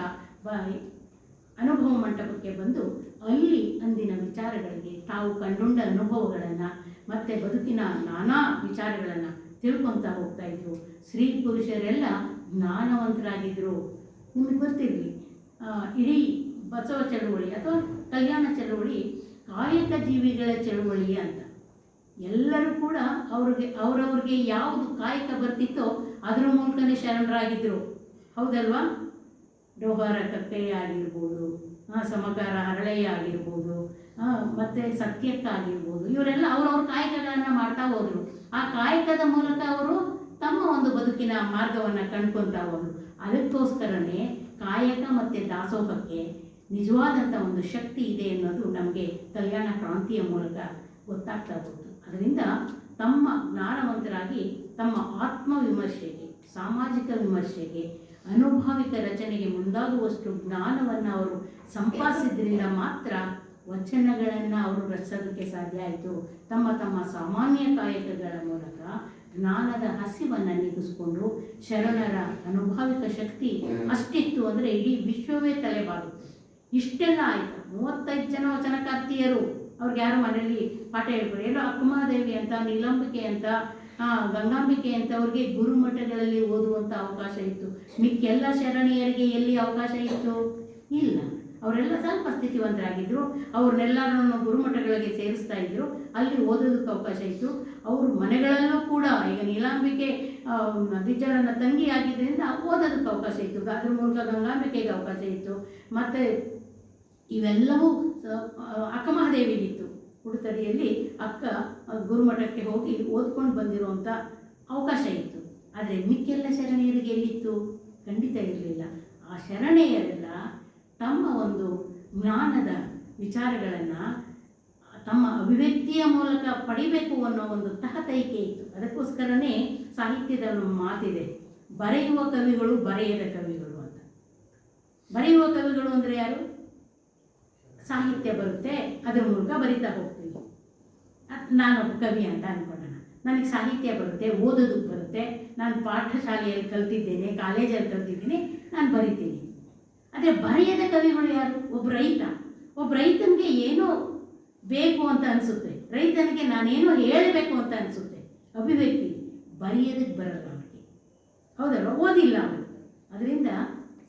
ಅನುಭವ ಮಂಟಪಕ್ಕೆ ಬಂದು ಅಲ್ಲಿ ಅಂದಿನ ವಿಚಾರಗಳಿಗೆ, ತಾವು ಕಂಡುಂಡ ಅನುಭವಗಳನ್ನು ಮತ್ತು ಬದುಕಿನ ನಾನಾ ವಿಚಾರಗಳನ್ನು ತಿಳ್ಕೊತಾ ಹೋಗ್ತಾ ಇದ್ರು. ಸ್ತ್ರೀ ಪುರುಷರೆಲ್ಲ ಜ್ಞಾನವಂತರಾಗಿದ್ದರು. ನಿಮಗೆ ಗೊತ್ತಿರಲಿ, ಇಡೀ ಬಸವ ಚಳುವಳಿ ಅಥವಾ ಕಲ್ಯಾಣ ಚಳುವಳಿ ಕಾಯಕ ಜೀವಿಗಳ ಚಳುವಳಿ ಅಂತ. ಎಲ್ಲರೂ ಕೂಡ ಅವ್ರವ್ರಿಗೆ ಯಾವುದು ಕಾಯಕ ಬರ್ತಿತ್ತೋ ಅದರ ಮೂಲಕನೇ ಶರಣರಾಗಿದ್ದರು. ಹೌದಲ್ವಾ? ಡೋಹಾರ ಕಕ್ಕಯ್ಯ ಆಗಿರ್ಬೋದು, ಸಮಕಾರ ಹರಳಯ್ಯ ಆಗಿರ್ಬೋದು, ಮತ್ತು ಸತ್ಯಕ್ಕ ಆಗಿರ್ಬೋದು, ಇವರೆಲ್ಲ ಅವ್ರವ್ರ ಕಾಯಕಗಳನ್ನು ಮಾಡ್ತಾ ಹೋದರು. ಆ ಕಾಯಕದ ಮೂಲಕ ಅವರು ತಮ್ಮ ಒಂದು ಬದುಕಿನ ಮಾರ್ಗವನ್ನು ಕಂಡ್ಕೊತಾ ಹೋದರು. ಅದಕ್ಕೋಸ್ಕರನೇ ಕಾಯಕ ಮತ್ತು ದಾಸೋಹಕ್ಕೆ ನಿಜವಾದಂಥ ಒಂದು ಶಕ್ತಿ ಇದೆ ಅನ್ನೋದು ನಮಗೆ ಕಲ್ಯಾಣ ಕ್ರಾಂತಿಯ ಮೂಲಕ ಗೊತ್ತಾಗ್ತಾ ಹೋಯಿತು. ಅದರಿಂದ ತಮ್ಮ ಜ್ಞಾನವಂತರಾಗಿ ತಮ್ಮ ಆತ್ಮವಿಮರ್ಶೆಗೆ, ಸಾಮಾಜಿಕ ವಿಮರ್ಶೆಗೆ, ಅನುಭಾವಿಕ ರಚನೆಗೆ ಮುಂದಾಗುವಷ್ಟು ಜ್ಞಾನವನ್ನು ಅವರು ಸಂಪಾದಿಸಿದ್ರಿಂದ ಮಾತ್ರ ವಚನಗಳನ್ನು ಅವರು ರಚಿಸೋದಕ್ಕೆ ಸಾಧ್ಯ ಆಯಿತು. ತಮ್ಮ ತಮ್ಮ ಸಾಮಾನ್ಯ ಕಾಯಕಗಳ ಮೂಲಕ ಜ್ಞಾನದ ಹಸಿವನ್ನು ನೀಗಿಸ್ಕೊಂಡು ಶರಣರ ಅನುಭಾವಿಕ ಶಕ್ತಿ ಅಷ್ಟಿತ್ತು ಅಂದರೆ ಇಡೀ ವಿಶ್ವವೇ ತಲೆಬಾಗುತ್ತೆ. ಇಷ್ಟೆಲ್ಲ ಆಯಿತು. 35 ಜನ ವಚನಕಾರ್ತಿಯರು, ಅವ್ರಿಗೆ ಯಾರು ಮನೆಯಲ್ಲಿ ಪಾಠ ಹೇಳ್ಬೋದು. ಎಲ್ಲೋ ಅಕ್ಕಮಹಾದೇವಿ ಅಂತ, ನೀಲಂಬಿಕೆ ಅಂತ, ಗಂಗಾಂಬಿಕೆ ಅಂತ ಅವ್ರಿಗೆ ಗುರುಮಠಗಳಲ್ಲಿ ಓದುವಂಥ ಅವಕಾಶ ಇತ್ತು. ಮಿಕ್ಕೆಲ್ಲ ಶರಣೀಯರಿಗೆ ಎಲ್ಲಿ ಅವಕಾಶ ಇತ್ತು? ಇಲ್ಲ. ಅವರೆಲ್ಲ ಸ್ವಲ್ಪ ಸ್ಥಿತಿವಂತರಾಗಿದ್ದರು. ಅವ್ರನ್ನೆಲ್ಲರನ್ನು ಗುರುಮಠಗಳಿಗೆ ಸೇರಿಸ್ತಾ ಇದ್ದರು. ಅಲ್ಲಿ ಓದೋದಕ್ಕೆ ಅವಕಾಶ ಇತ್ತು. ಅವರು ಮನೆಗಳಲ್ಲೂ ಕೂಡ, ಈಗ ನೀಲಾಂಬಿಕೆ ಬಿಜ್ಜಳನ ತಂಗಿ ಆಗಿದ್ದರಿಂದ ಓದೋದಕ್ಕೆ ಅವಕಾಶ ಇತ್ತು. ಅದ್ರ ಮೂಲಕ ಗಂಗಾಂಬಿಕೆಗೆ ಅವಕಾಶ ಇತ್ತು. ಮತ್ತು ಇವೆಲ್ಲವೂ ಅಕ್ಕಮಹಾದೇವಿಗಿತ್ತು. ಉಡುತಡಿಯಲ್ಲಿ ಅಕ್ಕ ಗುರುಮಠಕ್ಕೆ ಹೋಗಿ ಓದ್ಕೊಂಡು ಬಂದಿರುವಂಥ ಅವಕಾಶ ಇತ್ತು. ಆದರೆ ಮಿಕ್ಕೆಲ್ಲ ಶರಣೀಯರಿಗೆ ಎಲ್ಲಿತ್ತು? ಖಂಡಿತ ಇರಲಿಲ್ಲ. ಆ ಶರಣೀಯರೆಲ್ಲ ತಮ್ಮ ಒಂದು ಜ್ಞಾನದ ವಿಚಾರಗಳನ್ನು ತಮ್ಮ ಅಭಿವ್ಯಕ್ತಿಯ ಮೂಲಕ ಪಡಿಬೇಕು ಅನ್ನೋ ಒಂದು ತಹತೈಕೆ ಇತ್ತು. ಅದಕ್ಕೋಸ್ಕರನೇ ಸಾಹಿತ್ಯದ ಮಾತಿದೆ, ಬರೆಯುವ ಕವಿಗಳು ಬರೆಯದ ಕವಿಗಳು ಅಂತ. ಬರೆಯುವ ಕವಿಗಳು ಅಂದರೆ ಯಾರು? ಸಾಹಿತ್ಯ ಬರುತ್ತೆ, ಅದರ ಮೂಲಕ ಬರಿತಾ ಹೋಗ್ತೀವಿ. ನಾನೊಬ್ಬ ಕವಿ ಅಂತ ಅಂದ್ಕೊಳ್ಳೋಣ. ನನಗೆ ಸಾಹಿತ್ಯ ಬರುತ್ತೆ, ಓದೋದಕ್ಕೆ ಬರುತ್ತೆ, ನಾನು ಪಾಠಶಾಲೆಯಲ್ಲಿ ಕಲ್ತಿದ್ದೇನೆ, ಕಾಲೇಜಲ್ಲಿ ಕಲ್ತಿದ್ದೀನಿ, ನಾನು ಬರಿತೀನಿ. ಆದರೆ ಬರೆಯದ ಕವಿಗಳು ಯಾರು? ಒಬ್ಬ ರೈತನಿಗೆ ಏನೋ ಬೇಕು ಅಂತ ಅನಿಸುತ್ತೆ, ರೈತನಿಗೆ ನಾನೇನೋ ಹೇಳಬೇಕು ಅಂತ ಅನಿಸುತ್ತೆ, ಅಭಿವ್ಯಕ್ತಿ. ಬರೆಯೋದಕ್ಕೆ ಬರಲ್ಲ ಅವನಿಗೆ, ಹೌದಲ್ವ? ಓದಿಲ್ಲ ಅವನು. ಅದರಿಂದ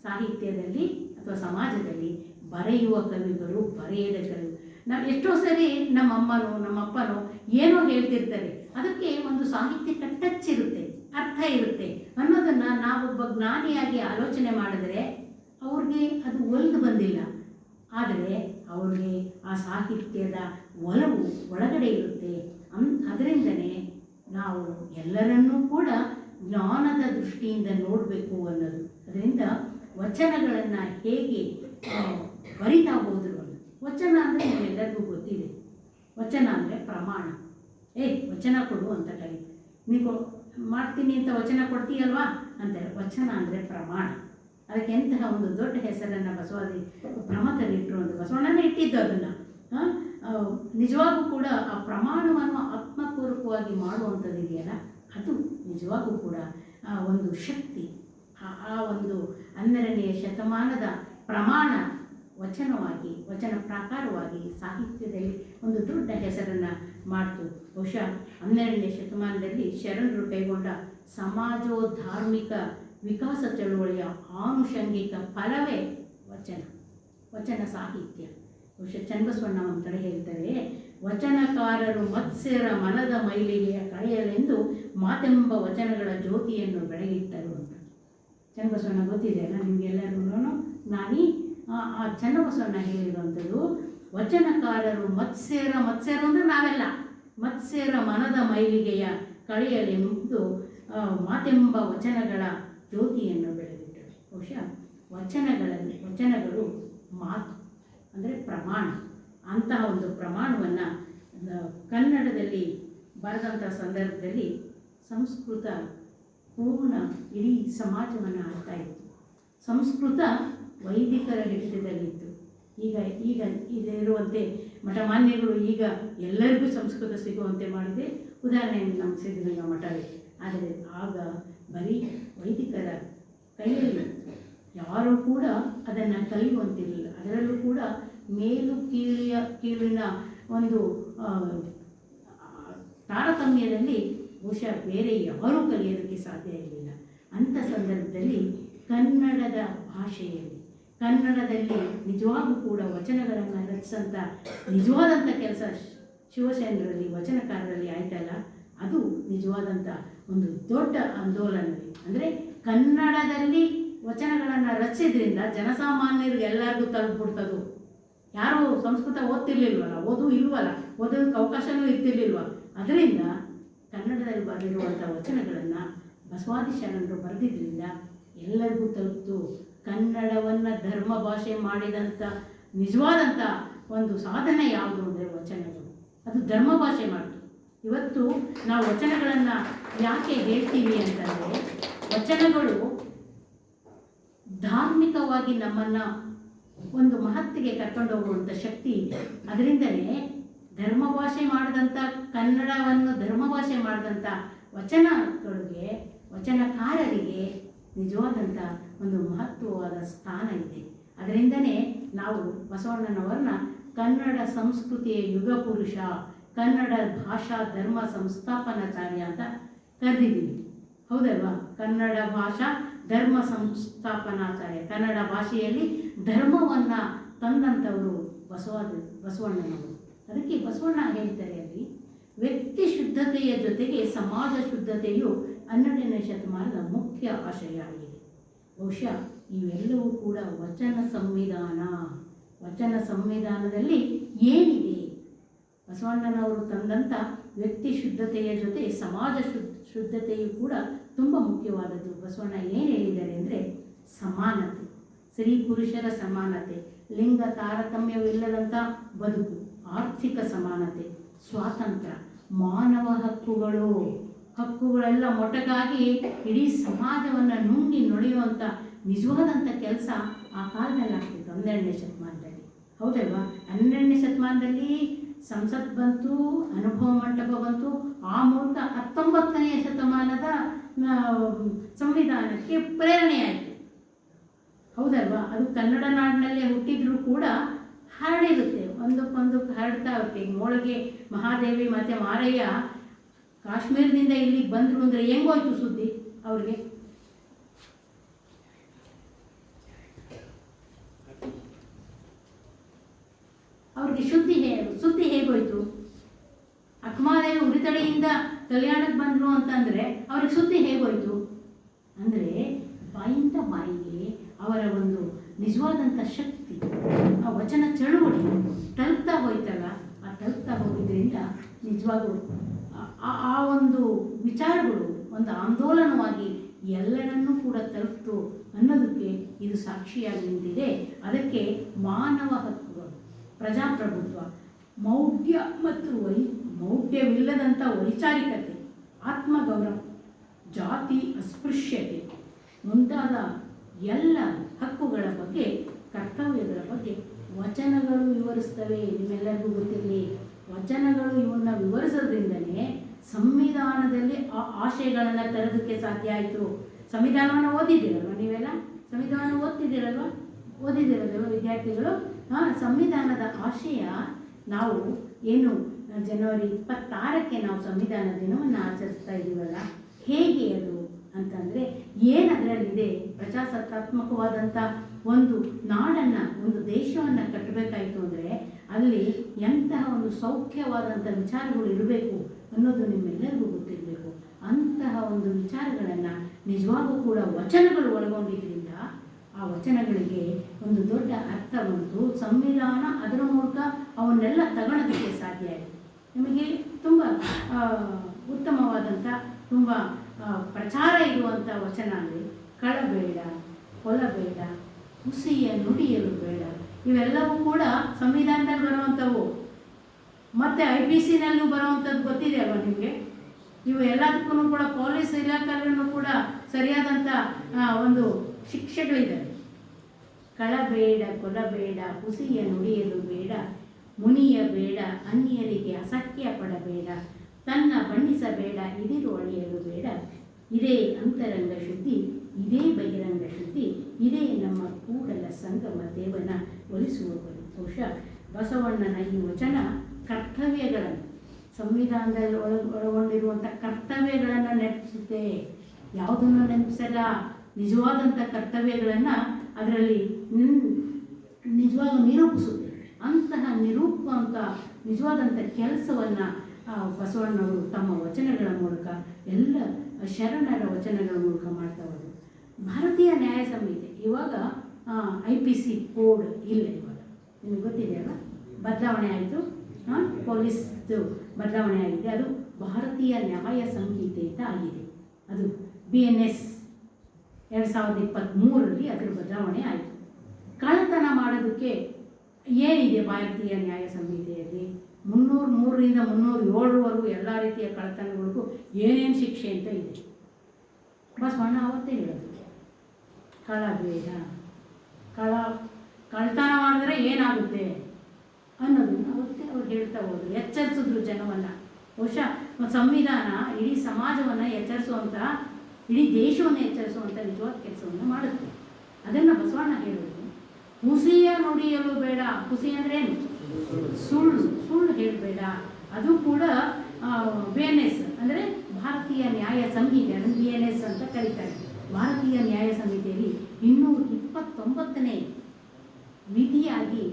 ಸಾಹಿತ್ಯದಲ್ಲಿ ಅಥವಾ ಸಮಾಜದಲ್ಲಿ ಬರೆಯುವ ಕವಿಗಳು, ಬರೆಯದ ಕವಿಗಳು. ನಾವು ಎಷ್ಟೋ ಸರಿ ನಮ್ಮ ಅಮ್ಮನೋ ನಮ್ಮ ಅಪ್ಪನೋ ಏನೋ ಹೇಳ್ತಿರ್ತಾರೆ, ಅದಕ್ಕೆ ಒಂದು ಸಾಹಿತ್ಯಕ್ಕೆ ಟಚ್ ಇರುತ್ತೆ, ಅರ್ಥ ಇರುತ್ತೆ ಅನ್ನೋದನ್ನು ನಾವೊಬ್ಬ ಜ್ಞಾನಿಯಾಗಿ ಆಲೋಚನೆ ಮಾಡಿದ್ರೆ ಅವ್ರಿಗೆ ಅದು ಒಲಿದು ಬಂದಿಲ್ಲ. ಆದರೆ ಅವ್ರಿಗೆ ಆ ಸಾಹಿತ್ಯದ ಒಲವು ಒಳಗಡೆ ಇರುತ್ತೆ. ಅದರಿಂದನೇ ನಾವು ಎಲ್ಲರನ್ನೂ ಕೂಡ ಜ್ಞಾನದ ದೃಷ್ಟಿಯಿಂದ ನೋಡಬೇಕು ಅನ್ನೋದು. ಅದರಿಂದ ವಚನಗಳನ್ನು ಹೇಗೆ ಬರಿತಾ ಹೋದರು ಅನ್ನೋದು. ವಚನ ಅಂದರೆ ನಿಮ್ಮೆಲ್ಲರಿಗೂ ಗೊತ್ತಿದೆ. ವಚನ ಅಂದರೆ ಪ್ರಮಾಣ. ವಚನ ಕೊಡು ಅಂತ ಕರೀತಾರೆ. ನೀವು ಮಾಡ್ತೀನಿ ಅಂತ ವಚನ ಕೊಡ್ತೀಯಲ್ವಾ ಅಂತಾರೆ. ವಚನ ಅಂದರೆ ಪ್ರಮಾಣ. ಅದಕ್ಕೆ ಎಂತಹ ಒಂದು ದೊಡ್ಡ ಹೆಸರನ್ನು ಬಸವಾದಿ ಪ್ರಮಥರಿಟ್ಟರು ಅಂತ ಬಸವಣ್ಣನೇ ಇಟ್ಟಿದ್ದು. ಅದನ್ನು ನಿಜವಾಗೂ ಕೂಡ ಆ ಪ್ರಮಾಣವನ್ನು ಆತ್ಮಪೂರ್ವಕವಾಗಿ ಮಾಡುವಂಥದ್ದು ಇದೆಯಲ್ಲ, ಅದು ನಿಜವಾಗೂ ಕೂಡ ಒಂದು ಶಕ್ತಿ. ಆ ಒಂದು 12ನೇ ಶತಮಾನದ ಪ್ರಮಾಣ ವಚನವಾಗಿ, ವಚನ ಪ್ರಾಕಾರವಾಗಿ ಸಾಹಿತ್ಯದಲ್ಲಿ ಒಂದು ದೊಡ್ಡ ಹೆಸರನ್ನು ಮಾಡ್ತು. ಬಹುಶಃ 12ನೇ ಶತಮಾನದಲ್ಲಿ ಶರಣರು ಕೈಗೊಂಡ ಸಮಾಜೋಧಾರ್ಮಿಕ ವಿಕಾಸ ಚಳುವಳಿಯ ಆನುಷಂಗಿಕ ಫಲವೇ ವಚನ ಸಾಹಿತ್ಯ. ಬಹುಶಃ ಚನ್ನಬಸವಣ್ಣ ಒಂದು ಕಡೆ ಹೇಳ್ತಾರೆ, ವಚನಕಾರರು ಮತ್ಸ್ಯರ ಮನದ ಮೈಲಿಗೆಯ ಕಳೆಯಲೆಂದು ಮಾತೆಂಬ ವಚನಗಳ ಜ್ಯೋತಿಯನ್ನು ಬೆಳಗಿಟ್ಟರು ಅಂತ. ಚನ್ನಬಸವಣ್ಣ ಗೊತ್ತಿದೆ ಅಲ್ಲ ನಿಮಗೆಲ್ಲರಿಗೂ. ಆ ಚನ್ನಬಸವಣ್ಣ ಹೇಳಿರುವಂಥದ್ದು, ವಚನಕಾರರು ಮತ್ಸ್ಯರು ಅಂದರೆ ನಾವೆಲ್ಲ, ಮತ್ಸ್ಯರ ಮನದ ಮೈಲಿಗೆಯ ಕಳೆಯಲೆಂದು ಮಾತೆಂಬ ವಚನಗಳ ಜ್ಯೋತಿಯನ್ನು ಬೆಳಗಿಟ್ಟರು. ಬಹುಶಃ ವಚನಗಳು ಮಾತು ಅಂದರೆ ಪ್ರಮಾಣ. ಅಂತಹ ಒಂದು ಪ್ರಮಾಣವನ್ನು ಕನ್ನಡದಲ್ಲಿ ಬರೆದಂಥ ಸಂದರ್ಭದಲ್ಲಿ ಸಂಸ್ಕೃತ ಪೂರ್ಣ ಇಡೀ ಸಮಾಜವನ್ನು ಆಳ್ತಾ ಇತ್ತು. ಸಂಸ್ಕೃತ ವೈದಿಕರ ಹಿಡಿತದಲ್ಲಿತ್ತು. ಈಗ ಇದಿರುವಂತೆ ಮಠಮಾನ್ಯಗಳು ಈಗ ಎಲ್ಲರಿಗೂ ಸಂಸ್ಕೃತ ಸಿಗುವಂತೆ ಮಾಡಿದೆ. ಉದಾಹರಣೆಯನ್ನು ನಮ್ಮ ಸಿದ್ಧಗಂಗಾ ಮಠವೇ. ಆದರೆ ಆಗ ಬರೀ ವೈದಿಕರ ಕೈಯಲ್ಲಿ ಯಾರೂ ಕೂಡ ಅದನ್ನು ಕಲಿಯುವಂತಿರಲಿಲ್ಲ. ಅದರಲ್ಲೂ ಕೂಡ ಮೇಲು ಕೀಳಿನ ಒಂದು ತಾರತಮ್ಯದಲ್ಲಿ ಬಹುಶಃ ಬೇರೆ ಯಾರೂ ಕಲಿಯೋದಕ್ಕೆ ಸಾಧ್ಯ ಇರಲಿಲ್ಲ. ಅಂಥ ಸಂದರ್ಭದಲ್ಲಿ ಕನ್ನಡದ ಭಾಷೆಯಲ್ಲಿ, ಕನ್ನಡದಲ್ಲಿ ನಿಜವಾಗೂ ಕೂಡ ವಚನಗಳನ್ನು ರಚಿಸಂಥ ನಿಜವಾದಂಥ ಕೆಲಸ ಶಿವಸೇನರಲ್ಲಿ ವಚನಕಾರರಲ್ಲಿ ಆಯ್ತಲ್ಲ, ಅದು ನಿಜವಾದಂಥ ಒಂದು ದೊಡ್ಡ ಆಂದೋಲನವೇ. ಅಂದರೆ ಕನ್ನಡದಲ್ಲಿ ವಚನಗಳನ್ನು ರಚಿಸಿದ್ರಿಂದ ಜನಸಾಮಾನ್ಯರಿಗೆ ಎಲ್ಲರಿಗೂ ತಲುಪಿಬಿಡ್ತದು. ಯಾರೂ ಸಂಸ್ಕೃತ ಓದ್ತಿರ್ಲಿಲ್ವಲ್ಲ, ಇಲ್ವಲ್ಲ, ಓದೋದಕ್ಕೆ ಅವಕಾಶವೂ ಇರ್ತಿರ್ಲಿಲ್ವ. ಅದರಿಂದ ಕನ್ನಡದಲ್ಲಿ ಬರೆದಿರುವಂಥ ವಚನಗಳನ್ನು ಬಸವಾದಿ ಶರಣರು ಬರೆದಿದ್ದರಿಂದ ಎಲ್ಲರಿಗೂ ತಲುಪಿತು. ಕನ್ನಡವನ್ನು ಧರ್ಮ ಭಾಷೆ ಮಾಡಿದಂಥ ನಿಜವಾದಂಥ ಒಂದು ಸಾಧನೆ ಯಾವುದು ಅಂದರೆ ವಚನಗಳು. ಅದು ಧರ್ಮ ಭಾಷೆ ಮಾಡಿತು. ಇವತ್ತು ನಾವು ವಚನಗಳನ್ನು ಯಾಕೆ ಹೇಳ್ತೀವಿ ಅಂತಂದರೆ, ವಚನಗಳು ಧಾರ್ಮಿಕವಾಗಿ ನಮ್ಮನ್ನು ಒಂದು ಮಹತ್ತಿಗೆ ಕರ್ಕೊಂಡು ಹೋಗುವಂಥ ಶಕ್ತಿ ಇದೆ. ಅದರಿಂದಲೇ ಧರ್ಮ ಭಾಷೆ ಮಾಡಿದಂಥ ಕನ್ನಡವನ್ನು ಧರ್ಮ ಭಾಷೆ ಮಾಡಿದಂಥ ವಚನಗಳಿಗೆ, ವಚನಕಾರರಿಗೆ ನಿಜವಾದಂಥ ಒಂದು ಮಹತ್ವವಾದ ಸ್ಥಾನ ಇದೆ. ಅದರಿಂದನೇ ನಾವು ಬಸವಣ್ಣನವರನ್ನ ಕನ್ನಡ ಸಂಸ್ಕೃತಿಯ ಯುಗ ಪುರುಷ, ಕನ್ನಡ ಭಾಷಾ ಧರ್ಮ ಸಂಸ್ಥಾಪನಾಚಾರ್ಯ ಅಂತ ಕರೆದಿದ್ದೀವಿ. ಹೌದಲ್ವಾ? ಕನ್ನಡ ಭಾಷಾ ಧರ್ಮ ಸಂಸ್ಥಾಪನಾಚಾರ್ಯ, ಕನ್ನಡ ಭಾಷೆಯಲ್ಲಿ ಧರ್ಮವನ್ನು ತಂದಂಥವರು ಬಸವಣ್ಣನವರು. ಅದಕ್ಕೆ ಬಸವಣ್ಣ ಹೇಳ್ತಾರೆ, ಅಲ್ಲಿ ವ್ಯಕ್ತಿ ಶುದ್ಧತೆಯ ಜೊತೆಗೆ ಸಮಾಜ ಶುದ್ಧತೆಯು 12ನೇ ಶತಮಾನದ ಮುಖ್ಯ ಆಶಯ ಆಗಿದೆ. ಬಹುಶಃ ಇವೆಲ್ಲವೂ ಕೂಡ ವಚನ ಸಂವಿಧಾನದಲ್ಲಿ ಏನಿದೆ, ಬಸವಣ್ಣನವರು ತಂದಂಥ ವ್ಯಕ್ತಿ ಶುದ್ಧತೆಯ ಜೊತೆ ಸಮಾಜ ಶುದ್ಧತೆಯು ಕೂಡ ತುಂಬ ಮುಖ್ಯವಾದದ್ದು. ಬಸವಣ್ಣ ಏನು ಹೇಳಿದ್ದಾರೆ ಅಂದರೆ, ಸಮಾನತೆ, ಸ್ತ್ರೀ ಪುರುಷರ ಸಮಾನತೆ, ಲಿಂಗ ತಾರತಮ್ಯವಿಲ್ಲದಂಥ ಬದುಕು, ಆರ್ಥಿಕ ಸಮಾನತೆ, ಸ್ವಾತಂತ್ರ್ಯ, ಮಾನವ ಹಕ್ಕುಗಳೆಲ್ಲ ಮೊಟಕಾಗಿ ಇಡೀ ಸಮಾಜವನ್ನು ನುಂಗಿ ನುಡಿಯುವಂಥ ನಿಜವಾದಂಥ ಕೆಲಸ ಆ ಕಾಲದಲ್ಲಿ ಆಗ್ತಿತ್ತು 12ನೇ ಶತಮಾನದಲ್ಲಿ. ಹೌದಲ್ವಾ? 12ನೇ ಶತಮಾನದಲ್ಲಿ ಸಂಸತ್ ಬಂತು, ಅನುಭವ ಮಂಟಪ ಬಂತು. ಆ ಮೂಲಕ 19ನೇ ಶತಮಾನದ ಸಂವಿಧಾನಕ್ಕೆ ಪ್ರೇರಣೆಯಾಯಿತು. ಹೌದಲ್ವಾ? ಅದು ಕನ್ನಡ ನಾಡಿನಲ್ಲೇ ಹುಟ್ಟಿದ್ರೂ ಕೂಡ ಹರಡಿರುತ್ತೆ, ಒಂದಕ್ಕೊಂದು ಹರಡ್ತಾ ಇರುತ್ತೆ. ಮೊಳಗೆ ಮಹಾದೇವಿ ಮತ್ತು ಮಾರಯ್ಯ ಕಾಶ್ಮೀರದಿಂದ ಇಲ್ಲಿಗೆ ಬಂದರು ಅಂದರೆ ಹೆಂಗೋಯ್ತು ಸುದ್ದಿ ಅವ್ರಿಗೆ? ಸುದ್ದಿ ಹೇಗೋಯ್ತು? ಅಕ್ಕಮಹಾದೇವಿ ಉಡಿತಡೆಯಿಂದ ಕಲ್ಯಾಣಕ್ಕೆ ಬಂದರು ಅಂತಂದರೆ ಅವ್ರಿಗೆ ಸುದ್ದಿ ಹೇಗೋಯ್ತು? ಅಂದರೆ ಬಾಯಿಂದ ಬಾಯಿಗೆ ಅವರ ಒಂದು ನಿಜವಾದಂಥ ಶಕ್ತಿ, ಆ ವಚನ ಚಳುವಳಿ ತಲುಪ್ತಾ ಹೋಯ್ತಲ್ಲ, ಆ ತಲುಪ್ತಾ ಹೋಗಿದ್ದರಿಂದ ನಿಜವಾಗೂ ಆ ಒಂದು ವಿಚಾರಗಳು ಒಂದು ಆಂದೋಲನವಾಗಿ ಎಲ್ಲರನ್ನೂ ಕೂಡ ತಲುಪ್ತು ಅನ್ನೋದಕ್ಕೆ ಇದು ಸಾಕ್ಷಿಯಾಗಿ ನಿಂತಿದೆ. ಅದಕ್ಕೆ ಮಾನವ ಹಕ್ಕುಗಳು, ಪ್ರಜಾಪ್ರಭುತ್ವ, ಮೌಢ್ಯ ಮತ್ತು ಮೌಢ್ಯವಿಲ್ಲದಂಥ ವೈಚಾರಿಕತೆ, ಆತ್ಮಗೌರವ, ಜಾತಿ ಅಸ್ಪೃಶ್ಯತೆ ಮುಂತಾದ ಎಲ್ಲ ಹಕ್ಕುಗಳ ಬಗ್ಗೆ, ಕರ್ತವ್ಯಗಳ ಬಗ್ಗೆ ವಚನಗಳು ವಿವರಿಸ್ತವೆ. ನಿಮ್ಮೆಲ್ಲರಿಗೂ ಗೊತ್ತಿರಲಿ, ವಚನಗಳು ಇವನ್ನ ವಿವರಿಸೋದ್ರಿಂದಲೇ ಸಂವಿಧಾನದಲ್ಲಿ ಆ ಆಶಯಗಳನ್ನು ತರೋದಕ್ಕೆ ಸಾಧ್ಯ ಆಯಿತು. ಸಂವಿಧಾನವನ್ನು ಓದಿದ್ದೀರಲ್ವ ನೀವೆಲ್ಲ? ಸಂವಿಧಾನ ಓದಿದ್ದೀರಲ್ವ ವಿದ್ಯಾರ್ಥಿಗಳು? ಸಂವಿಧಾನದ ಆಶಯ ನಾವು ಏನು ಜನವರಿ 26ಕ್ಕೆ ನಾವು ಸಂವಿಧಾನ ದಿನವನ್ನು ಆಚರಿಸ್ತಾ ಇದ್ದೀವಲ್ಲ, ಹೇಗೆ ಅದು ಅಂತಂದರೆ ಏನದರಲ್ಲಿದೆ? ಪ್ರಜಾಸತ್ತಾತ್ಮಕವಾದಂಥ ಒಂದು ನಾಡನ್ನು, ಒಂದು ದೇಶವನ್ನು ಕಟ್ಟಬೇಕಾಯಿತು ಅಂದರೆ ಅಲ್ಲಿ ಎಂತಹ ಒಂದು ಸೌಖ್ಯವಾದಂಥ ವಿಚಾರಗಳು ಇರಬೇಕು ಅನ್ನೋದು ನಿಮ್ಮೆಲ್ಲರಿಗೂ ಗೊತ್ತಿರಬೇಕು. ಅಂತಹ ಒಂದು ವಿಚಾರಗಳನ್ನು ನಿಜವಾಗೂ ಕೂಡ ವಚನಗಳು ಒಳಗೊಂಡಿದ್ದರಿಂದ ಆ ವಚನಗಳಿಗೆ ಒಂದು ದೊಡ್ಡ ಅರ್ಥ ಬಂತು. ಸಂವಿಧಾನ ಅದರ ಮೂಲಕ ಅವನ್ನೆಲ್ಲ ತಗೊಳ್ಳೋದಕ್ಕೆ ಸಾಧ್ಯ ಆಯಿತು. ನಿಮಗೆ ತುಂಬ ಉತ್ತಮವಾದಂಥ, ತುಂಬ ಪ್ರಚಾರ ಇರುವಂಥ ವಚನ ಅಂದರೆ ಕಳಬೇಡ, ಕೊಲಬೇಡ, ಹುಸಿಯ ನುಡಿಯಲು ಬೇಡ. ಇವೆಲ್ಲವೂ ಕೂಡ ಸಂವಿಧಾನದಲ್ಲಿ ಬರುವಂಥವು. ಮತ್ತು IPCನಲ್ಲೂ ಬರುವಂಥದ್ದು ಗೊತ್ತಿದೆ ಅಲ್ವ ನಿಮಗೆ? ಇವು ಎಲ್ಲದಕ್ಕೂ ಕೂಡ ಪೊಲೀಸ್ ಇಲಾಖೆಯಲ್ಲೂ ಕೂಡ ಸರಿಯಾದಂಥ ಒಂದು ಶಿಕ್ಷೆಗಳಿದ್ದಾವೆ. ಕಳಬೇಡ, ಕೊಲಬೇಡ, ಹುಸಿಯ ನುಡಿಯಲು ಬೇಡ, ಮುನಿಯ ಬೇಡ, ಅನ್ಯರಿಗೆ ಅಸಹ್ಯ ಪಡಬೇಡ, ತನ್ನ ಬಣ್ಣಿಸಬೇಡ, ಇದಿರು ಅಳಿಯಲು ಬೇಡ. ಇದೇ ಅಂತರಂಗ ಶುದ್ಧಿ, ಇದೇ ಬಹಿರಂಗ ಶುದ್ಧಿ, ಇದೇ ನಮ್ಮ ಕೂಡಲ ಸಂಗಮ ದೇವನ ಒಲಿಸುವವರು. ಬಹುಶಃ ಬಸವಣ್ಣನ ಈ ವಚನ ಕರ್ತವ್ಯಗಳನ್ನು, ಸಂವಿಧಾನದಲ್ಲಿ ಒಳಗೊಂಡಿರುವಂಥ ಕರ್ತವ್ಯಗಳನ್ನು ನೆನಪಿಸುತ್ತೆ. ಯಾವುದನ್ನು ನೆನಪಿಸಲ್ಲ, ನಿಜವಾದಂಥ ಕರ್ತವ್ಯಗಳನ್ನು ಅದರಲ್ಲಿ ನಿಜವಾಗ ನಿರೂಪಿಸುತ್ತೆ. ಅಂತಹ ನಿರೂಪುವಂಥ ನಿಜವಾದಂಥ ಕೆಲಸವನ್ನು ಬಸವಣ್ಣವರು ತಮ್ಮ ವಚನಗಳ ಮೂಲಕ, ಎಲ್ಲ ಶರಣರ ವಚನಗಳ ಮೂಲಕ ಮಾಡ್ತಾ ಹೋದರು. ಭಾರತೀಯ ನ್ಯಾಯ ಸಂಹಿತೆ ಇವಾಗ IPC ಕೋಡ್ ಇಲ್ಲ, ಇವಾಗ ನಿಮಗೆ ಗೊತ್ತಿದೆಯಲ್ಲ, ಬದಲಾವಣೆ ಆಯಿತು. ಪೊಲೀಸ್ದು ಬದಲಾವಣೆ ಆಗಿದೆ. ಅದು ಭಾರತೀಯ ನ್ಯಾಯ ಸಂಹಿತೆ ಅಂತ ಆಗಿದೆ. ಅದು BNS 2023ರಲ್ಲಿ ಅದರ ಬದಲಾವಣೆ ಆಯಿತು. ಕಳ್ಳತನ ಮಾಡೋದಕ್ಕೆ ಏನಿದೆ ಭಾರತೀಯ ನ್ಯಾಯ ಸಂಹಿತೆಯಲ್ಲಿ? 303ರಿಂದ 307ರವರೆಗೂ ಎಲ್ಲ ರೀತಿಯ ಕಳ್ಳತನಗಳಿಗೂ ಏನೇನು ಶಿಕ್ಷೆ ಅಂತ ಇದೆ. ಬಸವಣ್ಣ ಅವತ್ತೇ ಹೇಳೋದು, ಕಳ್ಳ ಬೇಡ, ಕಳ್ಳತನ ಮಾಡಿದ್ರೆ ಏನಾಗುತ್ತೆ ಅನ್ನೋದನ್ನು ಅವತ್ತೇ ಅವ್ರು ಹೇಳ್ತಾ ಹೋದರು, ಎಚ್ಚರಿಸಿದ್ರು ಜನವನ್ನು. ಬಹುಶಃ ಸಂವಿಧಾನ ಇಡೀ ಸಮಾಜವನ್ನು ಎಚ್ಚರಿಸುವಂಥ, ಇಡೀ ದೇಶವನ್ನು ಎಚ್ಚರಿಸುವಂಥ ನಿಜವಾದ ಕೆಲಸವನ್ನು ಮಾಡುತ್ತೆ. ಅದನ್ನು ಬಸವಣ್ಣ ಹೇಳೋದು, ಹುಸಿಯ ನುಡಿಯಲು ಬೇಡ. ಹುಸಿ ಅಂದರೆ ಏನು? ಸುಳ್ಳು ಹೇಳಬೇಡ. ಅದು ಕೂಡ BNS ಅಂದರೆ ಭಾರತೀಯ ನ್ಯಾಯ ಸಂಹಿತೆ, ಅದನ್ನು BNS ಅಂತ ಕರೀತಾರೆ. ಭಾರತೀಯ ನ್ಯಾಯ ಸಂಹಿತೆಯಲ್ಲಿ 229ನೇ ವಿಧಿಯಾಗಿ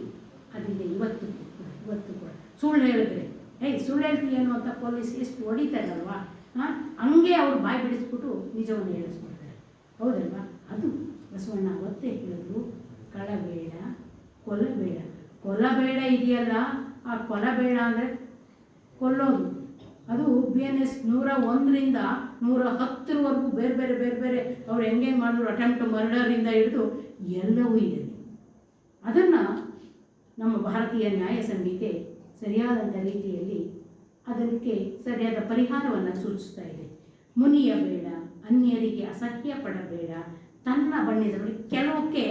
ಅದಿದೆ ಇವತ್ತು ಕೂಡ. ಸುಳ್ಳು ಹೇಳಿದ್ರೆ ಸುಳ್ಳು ಹೇಳ್ತೀಯೇನು ಅಂತ ಪೊಲೀಸ್ ಎಷ್ಟು ಹೊಡಿತಾರಲ್ವಾ, ಹಂಗೆ ಅವ್ರು ಬಾಯಿ ಬಿಡಿಸ್ಬಿಟ್ಟು ನಿಜವನ್ನು ಹೇಳಿಸ್ಕೊಡ್ತಾರೆ, ಹೌದಲ್ವಾ? ಅದು ಬಸವಣ್ಣ ಅವತ್ತೇ ಹೇಳಿದ್ರು, ಕಳಬೇಡ, ಕೊಲ್ಲಬೇಡ. ಕೊಲ್ಲಬೇಡ ಇದೆಯಲ್ಲ, ಆ ಕೊಲ್ಲಬೇಡ ಅಂದರೆ ಕೊಲ್ಲೋದು. ಅದು BNS 101ರಿಂದ 110ರವರೆಗೂ ಬೇರೆ ಬೇರೆ ಅವ್ರು ಹೆಂಗೆ ಮಾಡಿದ್ರು, ಅಟೆಂಪ್ಟ್ ಮರ್ಡರಿಂದ ಹಿಡಿದು ಎಲ್ಲವೂ ಇದೆ. ಅದನ್ನು ನಮ್ಮ ಭಾರತೀಯ ನ್ಯಾಯ ಸಂಹಿತೆ ಸರಿಯಾದಂಥ ರೀತಿಯಲ್ಲಿ ಅದಕ್ಕೆ ಸರಿಯಾದ ಪರಿಹಾರವನ್ನು ಸೂಚಿಸ್ತಾ ಇದೆ. ಮುನಿಯಬೇಡ, ಅನ್ಯರಿಗೆ ಅಸಹ್ಯ ಪಡಬೇಡ, ತನ್ನ ಬಣ್ಣಿಸಬೇಡ. ಕೆಲವಕ್ಕೆ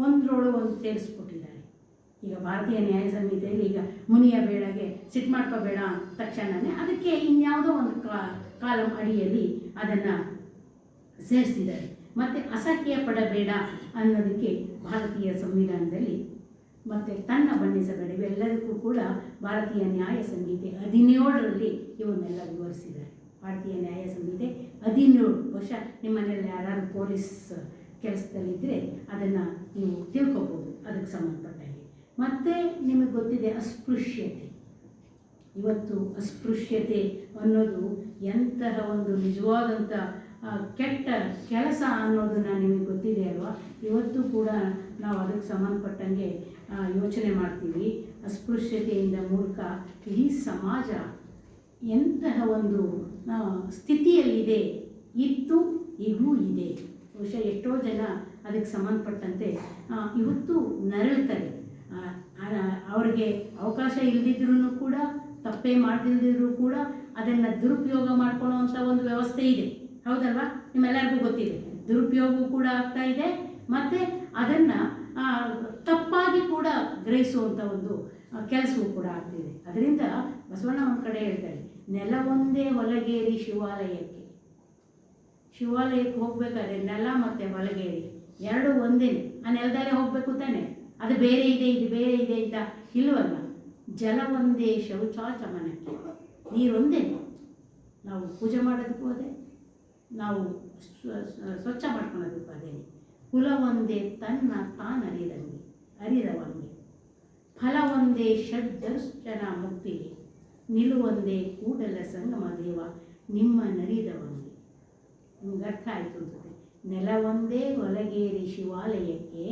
ಒಂದರೊಳಗೆ ಸೇರಿಸ್ಬಿಟ್ಟಿದ್ದಾರೆ. ಈಗ ಭಾರತೀಯ ನ್ಯಾಯ ಸಂಹಿತೆಯಲ್ಲಿ ಈಗ ಮುನಿಯಬೇಡಗೆ ಸಿಟ್ಟು ಮಾಡ್ಕೋಬೇಡ ತಕ್ಷಣವೇ ಅದಕ್ಕೆ ಇನ್ಯಾವುದೋ ಒಂದು ಕಾಲಂ ಅಡಿಯಲ್ಲಿ ಅದನ್ನು ಸೇರಿಸಿದ್ದಾರೆ. ಮತ್ತು ಅಸಹ್ಯ ಪಡಬೇಡ ಅನ್ನೋದಕ್ಕೆ ಭಾರತೀಯ ಸಂವಿಧಾನದಲ್ಲಿ, ಮತ್ತು ತನ್ನ ಬಣ್ಣಿಸಬೇಡ, ಇವೆಲ್ಲದಕ್ಕೂ ಕೂಡ ಭಾರತೀಯ ನ್ಯಾಯ ಸಂಹಿತೆ 17ರಲ್ಲಿ ಇವನ್ನೆಲ್ಲ ವಿವರಿಸಿದ್ದಾರೆ. ಭಾರತೀಯ ನ್ಯಾಯ ಸಂಹಿತೆ 17. ಬಹುಶಃ ನಿಮ್ಮ ಮನೆಯಲ್ಲಿ ಯಾರು ಪೊಲೀಸ್ ಕೆಲಸದಲ್ಲಿದ್ದರೆ ಅದನ್ನು ನೀವು ತಿಳ್ಕೊಬೋದು ಅದಕ್ಕೆ ಸಂಬಂಧಪಟ್ಟಾಗೆ. ಮತ್ತು ನಿಮಗೆ ಗೊತ್ತಿದೆ ಅಸ್ಪೃಶ್ಯತೆ. ಇವತ್ತು ಅಸ್ಪೃಶ್ಯತೆ ಅನ್ನೋದು ಎಂತಹ ಒಂದು ನಿಜವಾದಂಥ ಕೆಟ್ಟ ಕೆಲಸ ಅನ್ನೋದನ್ನು ನಿಮಗೆ ಗೊತ್ತಿದೆ ಅಲ್ವಾ? ಇವತ್ತು ಕೂಡ ನಾವು ಅದಕ್ಕೆ ಸಂಬಂಧಪಟ್ಟಂಗೆ ಯೋಚನೆ ಮಾಡ್ತೀವಿ. ಅಸ್ಪೃಶ್ಯತೆಯಿಂದ ಮೂಲಕ ಇಡೀ ಸಮಾಜ ಎಂತಹ ಒಂದು ಸ್ಥಿತಿಯಲ್ಲಿದೆ, ಇತ್ತು, ಈಗೂ ಇದೆ. ಬಹುಶಃ ಎಷ್ಟೋ ಜನ ಅದಕ್ಕೆ ಸಂಬಂಧಪಟ್ಟಂತೆ ಇವತ್ತು ನರಳ್ತಾರೆ. ಅವರಿಗೆ ಅವಕಾಶ ಇಲ್ಲದಿದ್ರೂ ಕೂಡ, ತಪ್ಪೇ ಮಾಡ್ತಿಲ್ದಿದ್ರೂ ಕೂಡ ಅದನ್ನು ದುರುಪಯೋಗ ಮಾಡ್ಕೊಳ್ಳೋವಂಥ ಒಂದು ವ್ಯವಸ್ಥೆ ಇದೆ, ಹೌದಲ್ವಾ? ನಿಮ್ಮೆಲ್ಲರಿಗೂ ಗೊತ್ತಿದೆ. ದುರುಪಯೋಗ ಕೂಡ ಆಗ್ತಾ ಇದೆ, ಮತ್ತು ಅದನ್ನು ತಪ್ಪಾಗಿ ಕೂಡ ಗ್ರಹಿಸುವಂಥ ಒಂದು ಕೆಲಸವೂ ಕೂಡ ಆಗ್ತಿದೆ. ಅದರಿಂದ ಬಸವಣ್ಣ ಒಂದು ಕಡೆ ಹೇಳ್ತಾರೆ, ನೆಲವೊಂದೇ ಹೊಲಗೇರಿ ಶಿವಾಲಯಕ್ಕೆ ಹೋಗ್ಬೇಕಾದ್ರೆ ನೆಲ ಮತ್ತು ಹೊಲಗೇರಿ ಎರಡು ಒಂದೇ. ಆ ನೆಲದಲ್ಲೇ ಹೋಗಬೇಕು ತಾನೆ, ಅದು ಬೇರೆ ಇದೆ, ಇದು ಬೇರೆ ಇದೆ ಅಂತ ಇಲ್ವಲ್ಲ. ಜಲ ಒಂದೇ ಶೌಚಾಚಮನಕ್ಕೆ, ನೀರೊಂದೇ. ನಾವು ಪೂಜೆ ಮಾಡೋದಕ್ಕೂ ಅದೇ, ನಾವು ಸ್ವಚ್ಛ ಮಾಡ್ಕೊಳ್ಳೋದಕ್ಕೂ ಅದೇ. ಕುಲ ಒಂದೇ ತನ್ನ ಅರಿದವಂಗೆ, ಫಲ ಒಂದೇ ಷಡ್ದರ್ಶನ ಮುಕ್ತಿಗೆ, ನಿಲುವೊಂದೇ ಕೂಡಲ ಸಂಗಮ ದೇವ ನಿಮ್ಮ ನರಿದವಂಗೆ. ನಿಮ್ಗೆ ಅರ್ಥ ಆಯಿತು ಅನ್ಸುತ್ತೆ. ನೆಲ ಒಂದೇ ಹೊಲಗೇರಿ ಶಿವಾಲಯಕ್ಕೆ,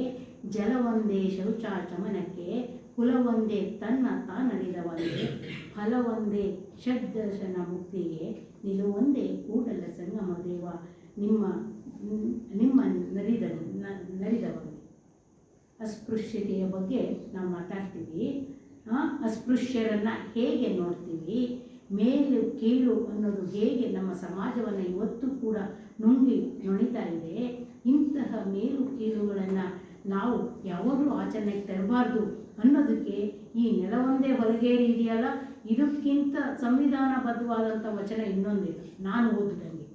ಜಲ ಒಂದೇ ಶೌಚಾಚಮನಕ್ಕೆ, ಕುಲ ಒಂದೇ ತನ್ನ ತಾನರಿದವಂಗೆ, ಫಲ ಒಂದೇ ಷಡ್ದರ್ಶನ ಮುಕ್ತಿಗೆ, ನಿಲುವೊಂದೇ ಕೂಡಲ ಸಂಗಮ ದೇವ ನಿಮ್ಮ ನರಿದವಂಗೆ. ಅಸ್ಪೃಶ್ಯತೆಯ ಬಗ್ಗೆ ನಾವು ಮಾತಾಡ್ತೀವಿ. ಅಸ್ಪೃಶ್ಯರನ್ನು ಹೇಗೆ ನೋಡ್ತೀವಿ, ಮೇಲು ಕೀಳು ಅನ್ನೋದು ಹೇಗೆ ನಮ್ಮ ಸಮಾಜವನ್ನು ಇವತ್ತು ಕೂಡ ನುಣಿತಾ ಇದೆ. ಇಂತಹ ಮೇಲು ಕೀಳುಗಳನ್ನು ನಾವು ಯಾವಾಗಲೂ ಆಚರಣೆಗೆ ತರಬಾರ್ದು ಅನ್ನೋದಕ್ಕೆ ಈ ನೆಲವೊಂದೇ ಹೊರಗೇರಿ ಇದೆಯಲ್ಲ, ಇದಕ್ಕಿಂತ ಸಂವಿಧಾನಬದ್ಧವಾದಂಥ ವಚನ ಇನ್ನೊಂದಿಲ್ಲ. ನಾನು ಓದಿದಂಗೆ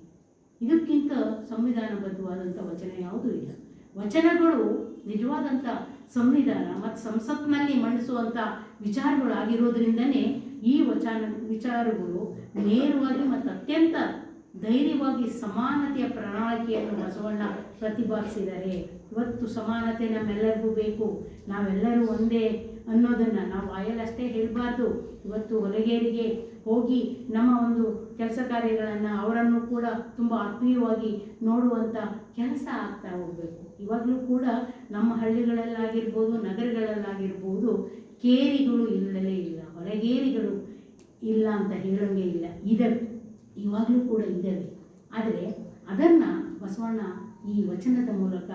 ಇದಕ್ಕಿಂತ ಸಂವಿಧಾನಬದ್ಧವಾದಂಥ ವಚನ ಯಾವುದೂ ಇಲ್ಲ. ವಚನಗಳು ನಿಜವಾದಂಥ ಸಂವಿಧಾನ ಮತ್ತು ಸಂಸತ್ನಲ್ಲಿ ಮಂಡಿಸುವಂಥ ವಿಚಾರಗಳು ಆಗಿರೋದ್ರಿಂದನೇ ಈ ವಿಚಾರಗಳು ನೇರವಾಗಿ ಮತ್ತು ಅತ್ಯಂತ ಧೈರ್ಯವಾಗಿ ಸಮಾನತೆಯ ಪ್ರಣಾಳಿಕೆಯನ್ನು ಬಸವಣ್ಣ ಪ್ರತಿಪಾದಿಸಿದ್ದಾರೆ. ಇವತ್ತು ಸಮಾನತೆ ನಮ್ಮೆಲ್ಲರಿಗೂ ಬೇಕು, ನಾವೆಲ್ಲರೂ ಒಂದೇ ಅನ್ನೋದನ್ನು ನಾವು ಬಾಯಲ್ಲಷ್ಟೇ ಹೇಳಬಾರ್ದು. ಇವತ್ತು ಹೊಲಗೇರಿಗೆ ಹೋಗಿ ನಮ್ಮ ಒಂದು ಕೆಲಸ ಕಾರ್ಯಗಳನ್ನು ಅವರನ್ನು ಕೂಡ ತುಂಬ ಆತ್ಮೀಯವಾಗಿ ನೋಡುವಂಥ ಕೆಲಸ ಆಗ್ತಾ ಹೋಗಬೇಕು. ಇವಾಗಲೂ ಕೂಡ ನಮ್ಮ ಹಳ್ಳಿಗಳಲ್ಲಾಗಿರ್ಬೋದು, ನಗರಗಳಲ್ಲಾಗಿರ್ಬೋದು ಕೇರಿಗಳು ಇಲ್ಲವೇ ಇಲ್ಲ, ಹೊಲಗೇರಿಗಳು ಇಲ್ಲ ಅಂತ ಹೇಳೋಂಗೆ ಇಲ್ಲ, ಇದ್ದಾವೆ, ಇವಾಗಲೂ ಕೂಡ ಇದ್ದಾವೆ. ಆದರೆ ಅದನ್ನು ಬಸವಣ್ಣ ಈ ವಚನದ ಮೂಲಕ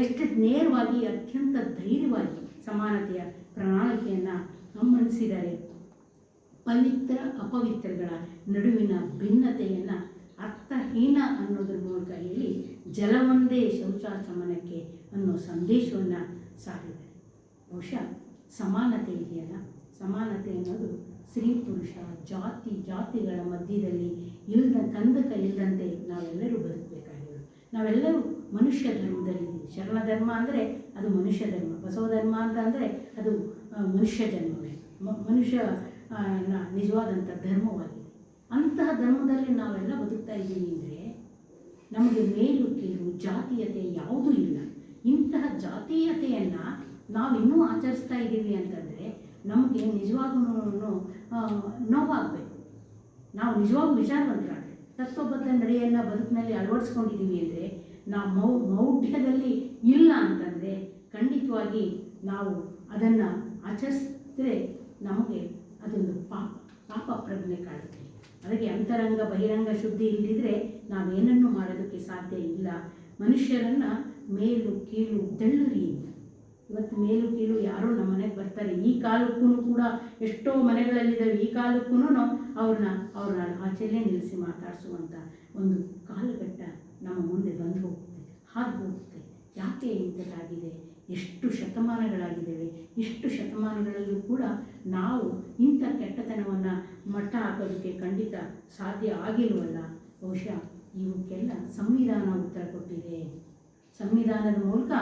ಎಷ್ಟು ನೇರವಾಗಿ ಅತ್ಯಂತ ಧೈರ್ಯವಾಗಿ ಸಮಾನತೆಯ ಪ್ರಣಾಳಿಕೆಯನ್ನು ಮಂಡಿಸಿದ್ದಾರೆ. ಪವಿತ್ರ ಅಪವಿತ್ರಗಳ ನಡುವಿನ ಭಿನ್ನತೆಯನ್ನು ಅರ್ಥಹೀನ ಅನ್ನೋದ್ರ ಮೂಲಕ ಹೇಳಿ ಜಲವೊಂದೇ ಶೌಚಾಚಮನಕ್ಕೆ ಅನ್ನೋ ಸಂದೇಶವನ್ನು ಸಾರಿದ್ದಾರೆ. ಬಹುಶಃ ಸಮಾನತೆ ಇದೆಯಲ್ಲ, ಸಮಾನತೆ ಅನ್ನೋದು ಸ್ತ್ರೀ ಪುರುಷ ಜಾತಿಗಳ ಮಧ್ಯದಲ್ಲಿ ಕಂದಕ ಇಲ್ಲದಂತೆ ನಾವೆಲ್ಲರೂ ಬದುಕಬೇಕಾಗಿರೋದು. ನಾವೆಲ್ಲರೂ ಮನುಷ್ಯ ಧರ್ಮದಲ್ಲಿದ್ದೀವಿ. ಶರಣ ಧರ್ಮ ಅಂದರೆ ಅದು ಮನುಷ್ಯ ಧರ್ಮ, ಬಸವ ಧರ್ಮ ಅಂತ ಅಂದರೆ ಅದು ಮನುಷ್ಯ ಜನ್ಮವೇ, ಮನುಷ್ಯ ನಿಜವಾದಂಥ ಧರ್ಮವಾಗಿದೆ. ಅಂತಹ ಧರ್ಮದಲ್ಲಿ ನಾವೆಲ್ಲ ಬದುಕ್ತಾ ಇದ್ದೀವಿ ಅಂದರೆ ನಮಗೆ ಮೇಲು ಕೀಳು ಜಾತೀಯತೆ ಯಾವುದೂ ಇಲ್ಲ. ಇಂತಹ ಜಾತೀಯತೆಯನ್ನು ನಾವಿನ್ನೂ ಆಚರಿಸ್ತಾ ಇದ್ದೀವಿ ಅಂತಂದರೆ ನಮಗೆ ನಿಜವಾಗೂ ನೋವಾಗಬೇಕು. ನಾವು ನಿಜವಾಗೂ ವಿಚಾರವಂತರಾಗಬೇಕು. ತತ್ವಬದ್ಧ ನಡೆಯನ್ನು ಬದುಕಿನಲ್ಲಿ ಅಳವಡಿಸ್ಕೊಂಡಿದ್ದೀವಿ ಅಂದರೆ ನಾವು ಮೌಢ್ಯದಲ್ಲಿ ಇಲ್ಲ ಅಂತಂದರೆ ಖಂಡಿತವಾಗಿ ನಾವು ಅದನ್ನು ಆಚರಿಸಿದ್ರೆ ನಮಗೆ ಅದೊಂದು ಪಾಪ ಪ್ರಜ್ಞೆ ಕಾಡುತ್ತೆ. ಅದಕ್ಕೆ ಅಂತರಂಗ ಬಹಿರಂಗ ಶುದ್ಧಿ ಇಲ್ಲದಿದ್ದರೆ ನಾವೇನನ್ನು ಮಾಡೋದಕ್ಕೆ ಸಾಧ್ಯ ಇಲ್ಲ. ಮನುಷ್ಯರನ್ನು ಮೇಲು ಕೀಳು ತೆಳ್ಳರಿಯಿಂದ, ಇವತ್ತು ಮೇಲು ಕೀಳು ಯಾರೋ ನಮ್ಮ ಮನೆಗೆ ಬರ್ತಾರೆ, ಈ ಕಾಲಕ್ಕೂ ಕೂಡ ಎಷ್ಟೋ ಮನೆಗಳಲ್ಲಿದ್ದಾವೆ, ಈ ಕಾಲಕ್ಕೂ ಅವ್ರನ್ನ ಆಚೆಯಲ್ಲೇ ನಿಲ್ಲಿಸಿ ಮಾತಾಡಿಸುವಂಥ ಒಂದು ಕಾಲಘಟ್ಟ ನಮ್ಮ ಮುಂದೆ ಬಂದು ಹೋಗುತ್ತೆ, ಹಾಗೆ ಹೋಗುತ್ತೆ. ಯಾಕೆ ಇಂಥದ್ದಾಗಿದೆ? ಎಷ್ಟು ಶತಮಾನಗಳಾಗಿದ್ದೇವೆ, ಇಷ್ಟು ಶತಮಾನಗಳಲ್ಲೂ ಕೂಡ ನಾವು ಇಂಥ ಕೆಟ್ಟತನವನ್ನು ಮಟ್ಟ ಹಾಕೋದಕ್ಕೆ ಖಂಡಿತ ಸಾಧ್ಯ ಆಗಿಲ್ವಲ್ಲ. ಬಹುಶಃ ಇವಕ್ಕೆಲ್ಲ ಸಂವಿಧಾನ ಉತ್ತರ ಕೊಟ್ಟಿದೆ. ಸಂವಿಧಾನದ ಮೂಲಕ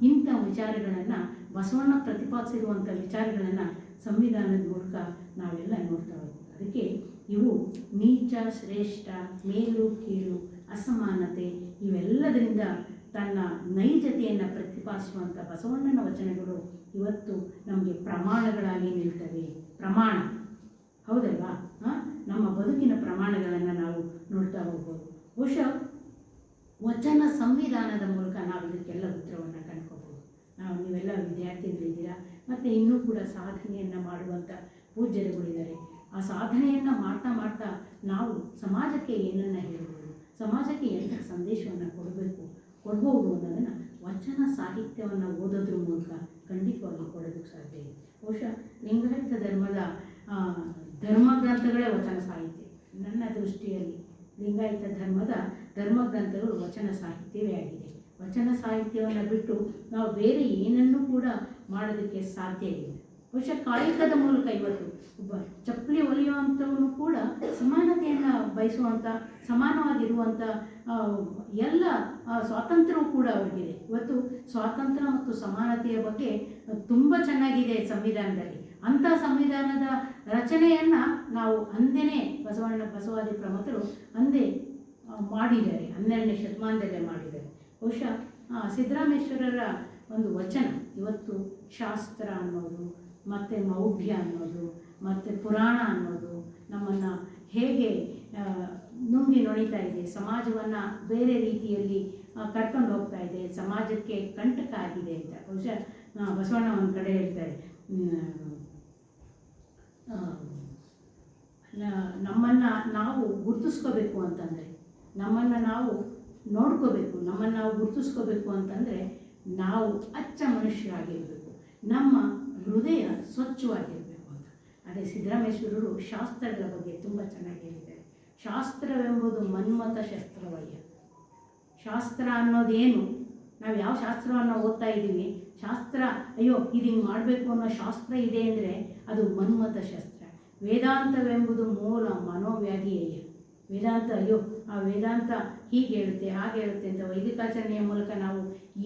ಇಂಥ ವಿಚಾರಗಳನ್ನು ಬಸವಣ್ಣ ಪ್ರತಿಪಾದಿಸಿರುವಂಥ ವಿಚಾರಗಳನ್ನು ಸಂವಿಧಾನದ ಮೂಲಕ ನಾವೆಲ್ಲ ನೋಡ್ತಾ ಹೋಗ್ತೀವಿ. ಅದಕ್ಕೆ ಇವು ನೀಚ ಶ್ರೇಷ್ಠ, ಮೇಲು ಕೀಳು, ಅಸಮಾನತೆ ಇವೆಲ್ಲದರಿಂದ ತನ್ನ ನೈಜತೆಯನ್ನು ಪ್ರತಿಪಾದಿಸುವಂಥ ಬಸವಣ್ಣನ ವಚನಗಳು ಇವತ್ತು ನಮಗೆ ಪ್ರಮಾಣಗಳಾಗಿ ನಿಲ್ತವೆ. ಪ್ರಮಾಣ ಹೌದಲ್ವಾ? ನಮ್ಮ ಬದುಕಿನ ಪ್ರಮಾಣಗಳನ್ನು ನಾವು ನೋಡ್ತಾ ಹೋಗ್ಬೋದು. ಬಹುಶಃ ವಚನ ಸಂವಿಧಾನದ ಮೂಲಕ ನಾವು ಇದಕ್ಕೆಲ್ಲ ಉತ್ತರವನ್ನು ಕಂಡ್ಕೋಬೋದು. ನೀವೆಲ್ಲ ವಿದ್ಯಾರ್ಥಿಗಳಿದ್ದೀರಾ, ಮತ್ತು ಇನ್ನೂ ಕೂಡ ಸಾಧನೆಯನ್ನು ಮಾಡುವಂಥ ಪೂಜ್ಯರುಗಳಿದ್ದಾರೆ. ಆ ಸಾಧನೆಯನ್ನು ಮಾಡ್ತಾ ನಾವು ಸಮಾಜಕ್ಕೆ ಏನನ್ನು ಹೇಳ್ಬೋದು, ಸಮಾಜಕ್ಕೆ ಎಂಥ ಸಂದೇಶವನ್ನು ಕೊಡ್ಬೋದು ಅನ್ನೋದನ್ನು ವಚನ ಸಾಹಿತ್ಯವನ್ನು ಓದೋದ್ರ ಮೂಲಕ ಖಂಡಿತವಾಗಿ ಕೊಡೋದಕ್ಕೆ ಸಾಧ್ಯ ಇದೆ. ಬಹುಶಃ ಲಿಂಗಾಯತ ಧರ್ಮದ ಧರ್ಮಗ್ರಂಥಗಳೇ ವಚನ ಸಾಹಿತ್ಯ. ನನ್ನ ದೃಷ್ಟಿಯಲ್ಲಿ ಲಿಂಗಾಯತ ಧರ್ಮದ ಧರ್ಮಗ್ರಂಥಗಳು ವಚನ ಸಾಹಿತ್ಯವೇ ಆಗಿದೆ. ವಚನ ಸಾಹಿತ್ಯವನ್ನು ಬಿಟ್ಟು ನಾವು ಬೇರೆ ಏನನ್ನೂ ಕೂಡ ಮಾಡೋದಕ್ಕೆ ಸಾಧ್ಯ ಇಲ್ಲ. ಬಹುಶಃ ಕಾಯಕದ ಮೂಲಕ ಇವತ್ತು ಒಬ್ಬ ಚಪ್ಪಲಿ ಹೊಲಿಯುವಂಥವನು ಕೂಡ ಸಮಾನತೆಯನ್ನು ಬಯಸುವಂಥ, ಸಮಾನವಾಗಿರುವಂಥ ಎಲ್ಲ ಸ್ವಾತಂತ್ರ್ಯವೂ ಕೂಡ ಅವರಿಗಿದೆ. ಇವತ್ತು ಸ್ವಾತಂತ್ರ್ಯ ಮತ್ತು ಸಮಾನತೆಯ ಬಗ್ಗೆ ತುಂಬ ಚೆನ್ನಾಗಿದೆ ಸಂವಿಧಾನದಲ್ಲಿ. ಅಂಥ ಸಂವಿಧಾನದ ರಚನೆಯನ್ನು ನಾವು ಅಂದೇನೆ ಬಸವಾದಿ ಪ್ರಮುಖರು ಅಂದೇ ಮಾಡಿದ್ದಾರೆ, 12ನೇ ಶತಮಾನದಲ್ಲೇ ಮಾಡಿದ್ದಾರೆ. ಬಹುಶಃ ಸಿದ್ದರಾಮೇಶ್ವರರ ಒಂದು ವಚನ ಇವತ್ತು ಶಾಸ್ತ್ರ ಅನ್ನೋದು, ಮತ್ತು ಮೌಢ್ಯ ಅನ್ನೋದು, ಮತ್ತು ಪುರಾಣ ಅನ್ನೋದು ನಮ್ಮನ್ನು ಹೇಗೆ ನುಂಗಿ ನೊಳಿತಾ ಇದೆ, ಸಮಾಜವನ್ನು ಬೇರೆ ರೀತಿಯಲ್ಲಿ ಕರ್ಕೊಂಡು ಹೋಗ್ತಾ ಇದೆ, ಸಮಾಜಕ್ಕೆ ಕಂಟಕ ಆಗಿದೆ ಅಂತ. ಬಹುಶಃ ಬಸವಣ್ಣ ಒಂದು ಕಡೆ ಹೇಳ್ತಾರೆ, ನಮ್ಮನ್ನು ನಾವು ಗುರುತಿಸ್ಕೋಬೇಕು ಅಂತಂದರೆ, ನಮ್ಮನ್ನು ನಾವು ನೋಡ್ಕೋಬೇಕು, ನಮ್ಮನ್ನು ನಾವು ಗುರುತಿಸ್ಕೋಬೇಕು ಅಂತಂದರೆ ನಾವು ಅಚ್ಚ ಮನುಷ್ಯರಾಗಿರಬೇಕು, ನಮ್ಮ ಹೃದಯ ಸ್ವಚ್ಛವಾಗಿರಬೇಕು ಅಂತ. ಅದೇ ಸಿದ್ದರಾಮೇಶ್ವರರು ಶಾಸ್ತ್ರಗಳ ಬಗ್ಗೆ ತುಂಬ ಚೆನ್ನಾಗಿ ಹೇಳಿದ್ದಾರೆ. ಶಾಸ್ತ್ರವೆಂಬುದು ಮನ್ಮಥ ಶಸ್ತ್ರವಯ್ಯ. ಶಾಸ್ತ್ರ ಅನ್ನೋದೇನು? ನಾವು ಯಾವ ಶಾಸ್ತ್ರವನ್ನು ಓದ್ತಾ ಇದ್ದೀವಿ, ಶಾಸ್ತ್ರ ಅಯ್ಯೋ ಇದು ಹಿಂಗೆ ಮಾಡಬೇಕು ಅನ್ನೋ ಶಾಸ್ತ್ರ ಇದೆ ಅಂದರೆ ಅದು ಮನ್ಮಥ ಶಸ್ತ್ರ. ವೇದಾಂತವೆಂಬುದು ಮೂಲ ಮನೋವ್ಯಾಧಿಯಯ್ಯ. ವೇದಾಂತ ಅಯ್ಯೋ ಆ ವೇದಾಂತ ಹೀಗೆ ಹೇಳುತ್ತೆ ಹಾಗೆ ಹೇಳುತ್ತೆ ಅಂತ ವೈದಿಕಾಚರಣೆಯ ಮೂಲಕ ನಾವು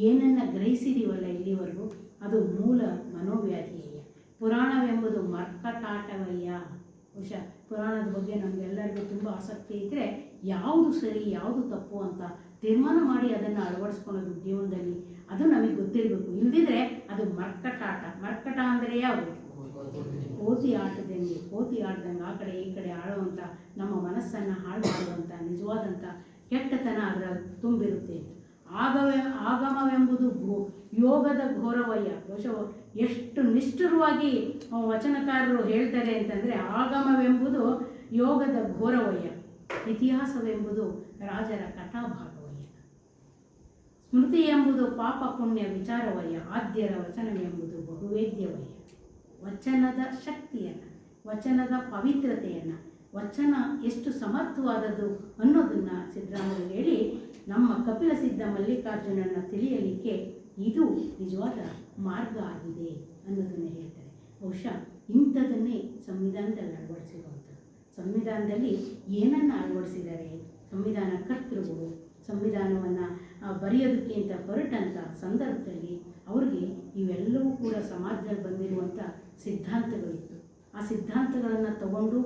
ಏನನ್ನು ಗ್ರಹಿಸಿದ್ದೀವಲ್ಲ ಇಲ್ಲಿವರೆಗೂ ಅದು ಮೂಲ ಮನೋವ್ಯಾಧಿಯಯ್ಯ. ಪುರಾಣವೆಂಬುದು ಮರ್ಕಟಾಟವಯ್ಯ. ಬಹುಶಃ ಪುರಾಣದ ಬಗ್ಗೆ ನಮಗೆಲ್ಲರಿಗೂ ತುಂಬ ಆಸಕ್ತಿ ಇದ್ದರೆ ಯಾವುದು ಸರಿ ಯಾವುದು ತಪ್ಪು ಅಂತ ತೀರ್ಮಾನ ಮಾಡಿ ಅದನ್ನು ಅಳವಡಿಸ್ಕೊಳೋದು ಜೀವನದಲ್ಲಿ ಅದು ನಮಗೆ ಗೊತ್ತಿರಬೇಕು. ಇಲ್ಲದಿದ್ದರೆ ಅದು ಮರ್ಕಟ ಆಟ. ಮರ್ಕಟ ಅಂದರೆ ಯಾವುದು? ಕೋತಿ ಆಟದಂಗೆ, ಕೋತಿ ಆಟದಂಗೆ ಆ ಕಡೆ ಈ ಕಡೆ ಆಳುವಂಥ, ನಮ್ಮ ಮನಸ್ಸನ್ನು ಹಾಳು ಮಾಡುವಂಥ ನಿಜವಾದಂಥ ಕೆಟ್ಟತನ ಅದರಲ್ಲಿ ತುಂಬಿರುತ್ತೆ. ಆಗಮವೆಂಬುದು ಯೋಗದ ಘೋರವಯ್ಯ. ಬಹುಶಃ ಎಷ್ಟು ನಿಷ್ಠುರವಾಗಿ ವಚನಕಾರರು ಹೇಳ್ತಾರೆ ಅಂತಂದರೆ, ಆಗಮವೆಂಬುದು ಯೋಗದ ಘೋರವಯ್ಯ, ಇತಿಹಾಸವೆಂಬುದು ರಾಜರ ಕಥಾಭಾಗವಯ್ಯ, ಸ್ಮೃತಿ ಎಂಬುದು ಪಾಪ ಪುಣ್ಯ ವಿಚಾರವಯ್ಯ, ಆದ್ಯರ ವಚನವೆಂಬುದು ಬಹುವೇದ್ಯವಯ್ಯ. ವಚನದ ಶಕ್ತಿಯನ್ನು, ವಚನದ ಪವಿತ್ರತೆಯನ್ನು, ವಚನ ಎಷ್ಟು ಸಮರ್ಥವಾದದ್ದು ಅನ್ನೋದನ್ನು ಸಿದ್ದರಾಮಯ್ಯ ಹೇಳಿ ನಮ್ಮ ಕಪಿಲ ಸಿದ್ಧ ಮಲ್ಲಿಕಾರ್ಜುನನ್ನು ತಿಳಿಯಲಿಕ್ಕೆ ಇದು ನಿಜವಾದ ಮಾರ್ಗ ಆಗಿದೆ ಅನ್ನೋದನ್ನು ಹೇಳ್ತಾರೆ. ಬಹುಶಃ ಇಂಥದನ್ನೇ ಸಂವಿಧಾನದಲ್ಲಿ ಅಳವಡಿಸಿರುವಂಥದ್ದು. ಸಂವಿಧಾನದಲ್ಲಿ ಏನನ್ನು ಅಳವಡಿಸಿದ್ದಾರೆ? ಸಂವಿಧಾನ ಕರ್ತೃಗಳು ಸಂವಿಧಾನವನ್ನು ಬರೆಯೋದಕ್ಕೆ ಅಂತ ಹೊರಟಂಥ ಸಂದರ್ಭದಲ್ಲಿ ಅವ್ರಿಗೆ ಇವೆಲ್ಲವೂ ಕೂಡ ಸಮಾಜದಲ್ಲಿ ಬಂದಿರುವಂಥ ಸಿದ್ಧಾಂತಗಳಿತ್ತು. ಆ ಸಿದ್ಧಾಂತಗಳನ್ನು ತಗೊಂಡು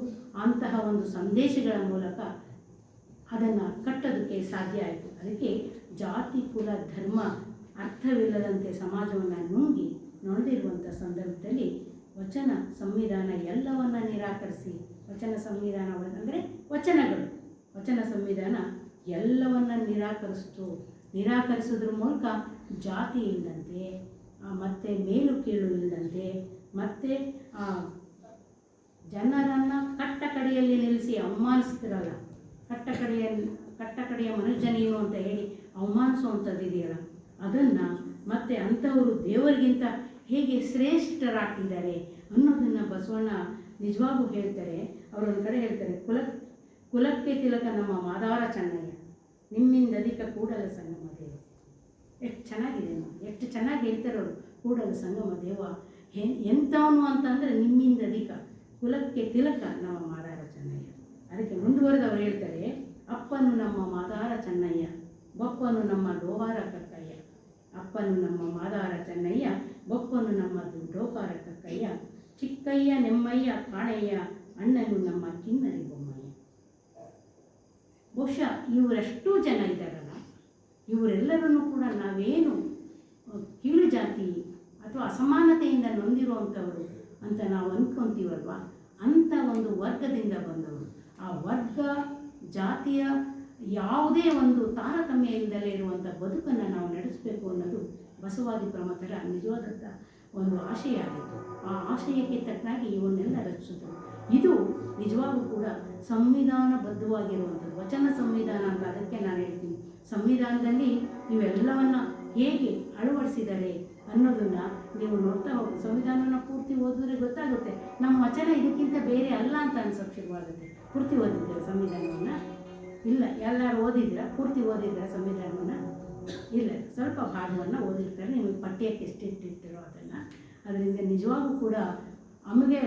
ಅಂತಹ ಒಂದು ಸಂದೇಶಗಳ ಮೂಲಕ ಅದನ್ನು ಕಟ್ಟೋದಕ್ಕೆ ಸಾಧ್ಯ ಆಯಿತು. ಅದಕ್ಕೆ ಜಾತಿ ಕುಲ ಧರ್ಮ ಅರ್ಥವಿಲ್ಲದಂತೆ ಸಮಾಜವನ್ನು ನುಂಗಿ ನಡೆದಿರುವಂಥ ಸಂದರ್ಭದಲ್ಲಿ ವಚನ ಸಂವಿಧಾನ ಎಲ್ಲವನ್ನು ನಿರಾಕರಿಸಿ, ವಚನ ಸಂವಿಧಾನ ಅಂದರೆ ವಚನಗಳು, ವಚನ ಸಂವಿಧಾನ ಎಲ್ಲವನ್ನು ನಿರಾಕರಿಸೋದ್ರ ಮೂಲಕ ಜಾತಿ ಇಲ್ಲದಂತೆ, ಮತ್ತು ಮೇಲು ಕೀಳು ಇಲ್ಲದಂತೆ, ಮತ್ತು ಜನರನ್ನು ಕಟ್ಟ ಕಡೆಯಲ್ಲಿ ನಿಲ್ಲಿಸಿ ಅವಮಾನಿಸ್ತಿರಲ್ಲ, ಕಟ್ಟಕಡೆಯ ಮನುಷ್ಯ ನೀನು ಅಂತ ಹೇಳಿ ಅವಮಾನಿಸುವಂಥದ್ದು ಇದೆಯಲ್ಲ ಅದನ್ನು, ಮತ್ತು ಅಂಥವರು ದೇವರಿಗಿಂತ ಹೇಗೆ ಶ್ರೇಷ್ಠರಾಗ್ತಿದ್ದಾರೆ ಅನ್ನೋದನ್ನು ಬಸವಣ್ಣ ನಿಜವಾಗೂ ಹೇಳ್ತಾರೆ. ಅವರೊಂದು ಕಡೆ ಹೇಳ್ತಾರೆ, ಕುಲಕ್ಕೆ ತಿಲಕ ನಮ್ಮ ಮಾದಾರ ಚೆನ್ನಯ್ಯ, ನಿಮ್ಮಿಂದ ಅಧಿಕ ಕೂಡಲ ಸಂಗಮ ದೇವ. ಎಷ್ಟು ಚೆನ್ನಾಗಿದೆ ನೋಡಿ, ಎಷ್ಟು ಚೆನ್ನಾಗಿ ಹೇಳ್ತಾರೆ ಅವರು. ಕೂಡಲ ಸಂಗಮ ದೇವ ಎಂಥವನು ಅಂತಂದರೆ ನಿಮ್ಮಿಂದ ಅಧಿಕ, ಕುಲಕ್ಕೆ ತಿಲಕ ನಮ್ಮ ಮಾದಾರ ಚೆನ್ನಯ್ಯ. ಅದಕ್ಕೆ ಮುಂದುವರೆದು ಅವ್ರು ಹೇಳ್ತಾರೆ, ಅಪ್ಪನು ನಮ್ಮ ಮಾದಾರ ಚೆನ್ನಯ್ಯ, ಬಪ್ಪನು ನಮ್ಮ ಡೋಹಾರ ಕಕ್ಕಯ್ಯ. ಅಪ್ಪನು ನಮ್ಮ ಮಾದಾರ ಚೆನ್ನಯ್ಯ, ಬಪ್ಪನು ನಮ್ಮ ಡೋಕಾರ ಕಕ್ಕಯ್ಯ. ಚಿಕ್ಕಯ್ಯ ನೆಮ್ಮಯ್ಯ ಕಾಣಯ್ಯ, ಅಣ್ಣನು ನಮ್ಮ ಕಿನ್ನರಿ ಬೊಮ್ಮಯ್ಯ. ಬಹುಶಃ ಇವರೆಷ್ಟೂ ಜನ ಇದ್ದಾರಲ್ಲ, ಇವರೆಲ್ಲರನ್ನು ಕೂಡ ನಾವೇನು ಕೀಳು ಜಾತಿ ಅಥವಾ ಅಸಮಾನತೆಯಿಂದ ನೊಂದಿರುವಂಥವರು ಅಂತ ನಾವು ಅಂದ್ಕೊತೀವಲ್ವ, ಅಂಥ ಒಂದು ವರ್ಗದಿಂದ ಬಂದವರು. ಆ ವರ್ಗ ಜಾತಿಯ ಯಾವುದೇ ಒಂದು ತಾರತಮ್ಯ ಇಲ್ಲದಲೇ ಇರುವಂಥ ಬದುಕನ್ನು ನಾವು ನಡೆಸಬೇಕು ಅನ್ನೋದು ಬಸವಾದಿ ಪ್ರಮಥರ ನಿಜವಾದಂಥ ಒಂದು ಆಶಯ ಆಗಿತ್ತು. ಆ ಆಶಯಕ್ಕೆ ತಕ್ಕಾಗಿ ಇವನ್ನೆಲ್ಲ ರಚಿಸಿದ್ರು. ಇದು ನಿಜವಾಗೂ ಕೂಡ ಸಂವಿಧಾನಬದ್ಧವಾಗಿರುವಂಥದ್ದು, ವಚನ ಸಂವಿಧಾನ ಅಂತ ಅದಕ್ಕೆ ನಾನು ಹೇಳ್ತೀನಿ. ಸಂವಿಧಾನದಲ್ಲಿ ಇವೆಲ್ಲವನ್ನು ಹೇಗೆ ಅಳವಡಿಸಿದ್ದಾರೆ ಅನ್ನೋದನ್ನು ನೀವು ನೋಡ್ತಾ ಹೋಗಿ ಸಂವಿಧಾನನ ಪೂರ್ತಿ ಓದಿದ್ರೆ ಗೊತ್ತಾಗುತ್ತೆ. ನಮ್ಮ ವಚನ ಇದಕ್ಕಿಂತ ಬೇರೆ ಅಲ್ಲ ಅಂತ ಅನ್ಸೋಕ್ಕೆ ಶುರುವಾಗುತ್ತೆ. ಪೂರ್ತಿ ಓದಿದ್ದೀರ ಸಂವಿಧಾನವನ್ನು? ಇಲ್ಲ. ಎಲ್ಲರೂ ಓದಿದ್ರೆ ಪೂರ್ತಿ ಓದಿದ್ರೆ ಸಂವಿಧಾನವನ್ನು? ಇಲ್ಲ, ಸ್ವಲ್ಪ ಭಾಗವನ್ನು ಓದಿರ್ತಾರೆ. ನಿಮಗೆ ಪಠ್ಯಕ್ಕೆ ಎಷ್ಟಿಟ್ಟಿರ್ತೀರೋ ಅದನ್ನು. ಅದರಿಂದ ನಿಜವಾಗೂ ಕೂಡ ಅಮ್ಮಗೆ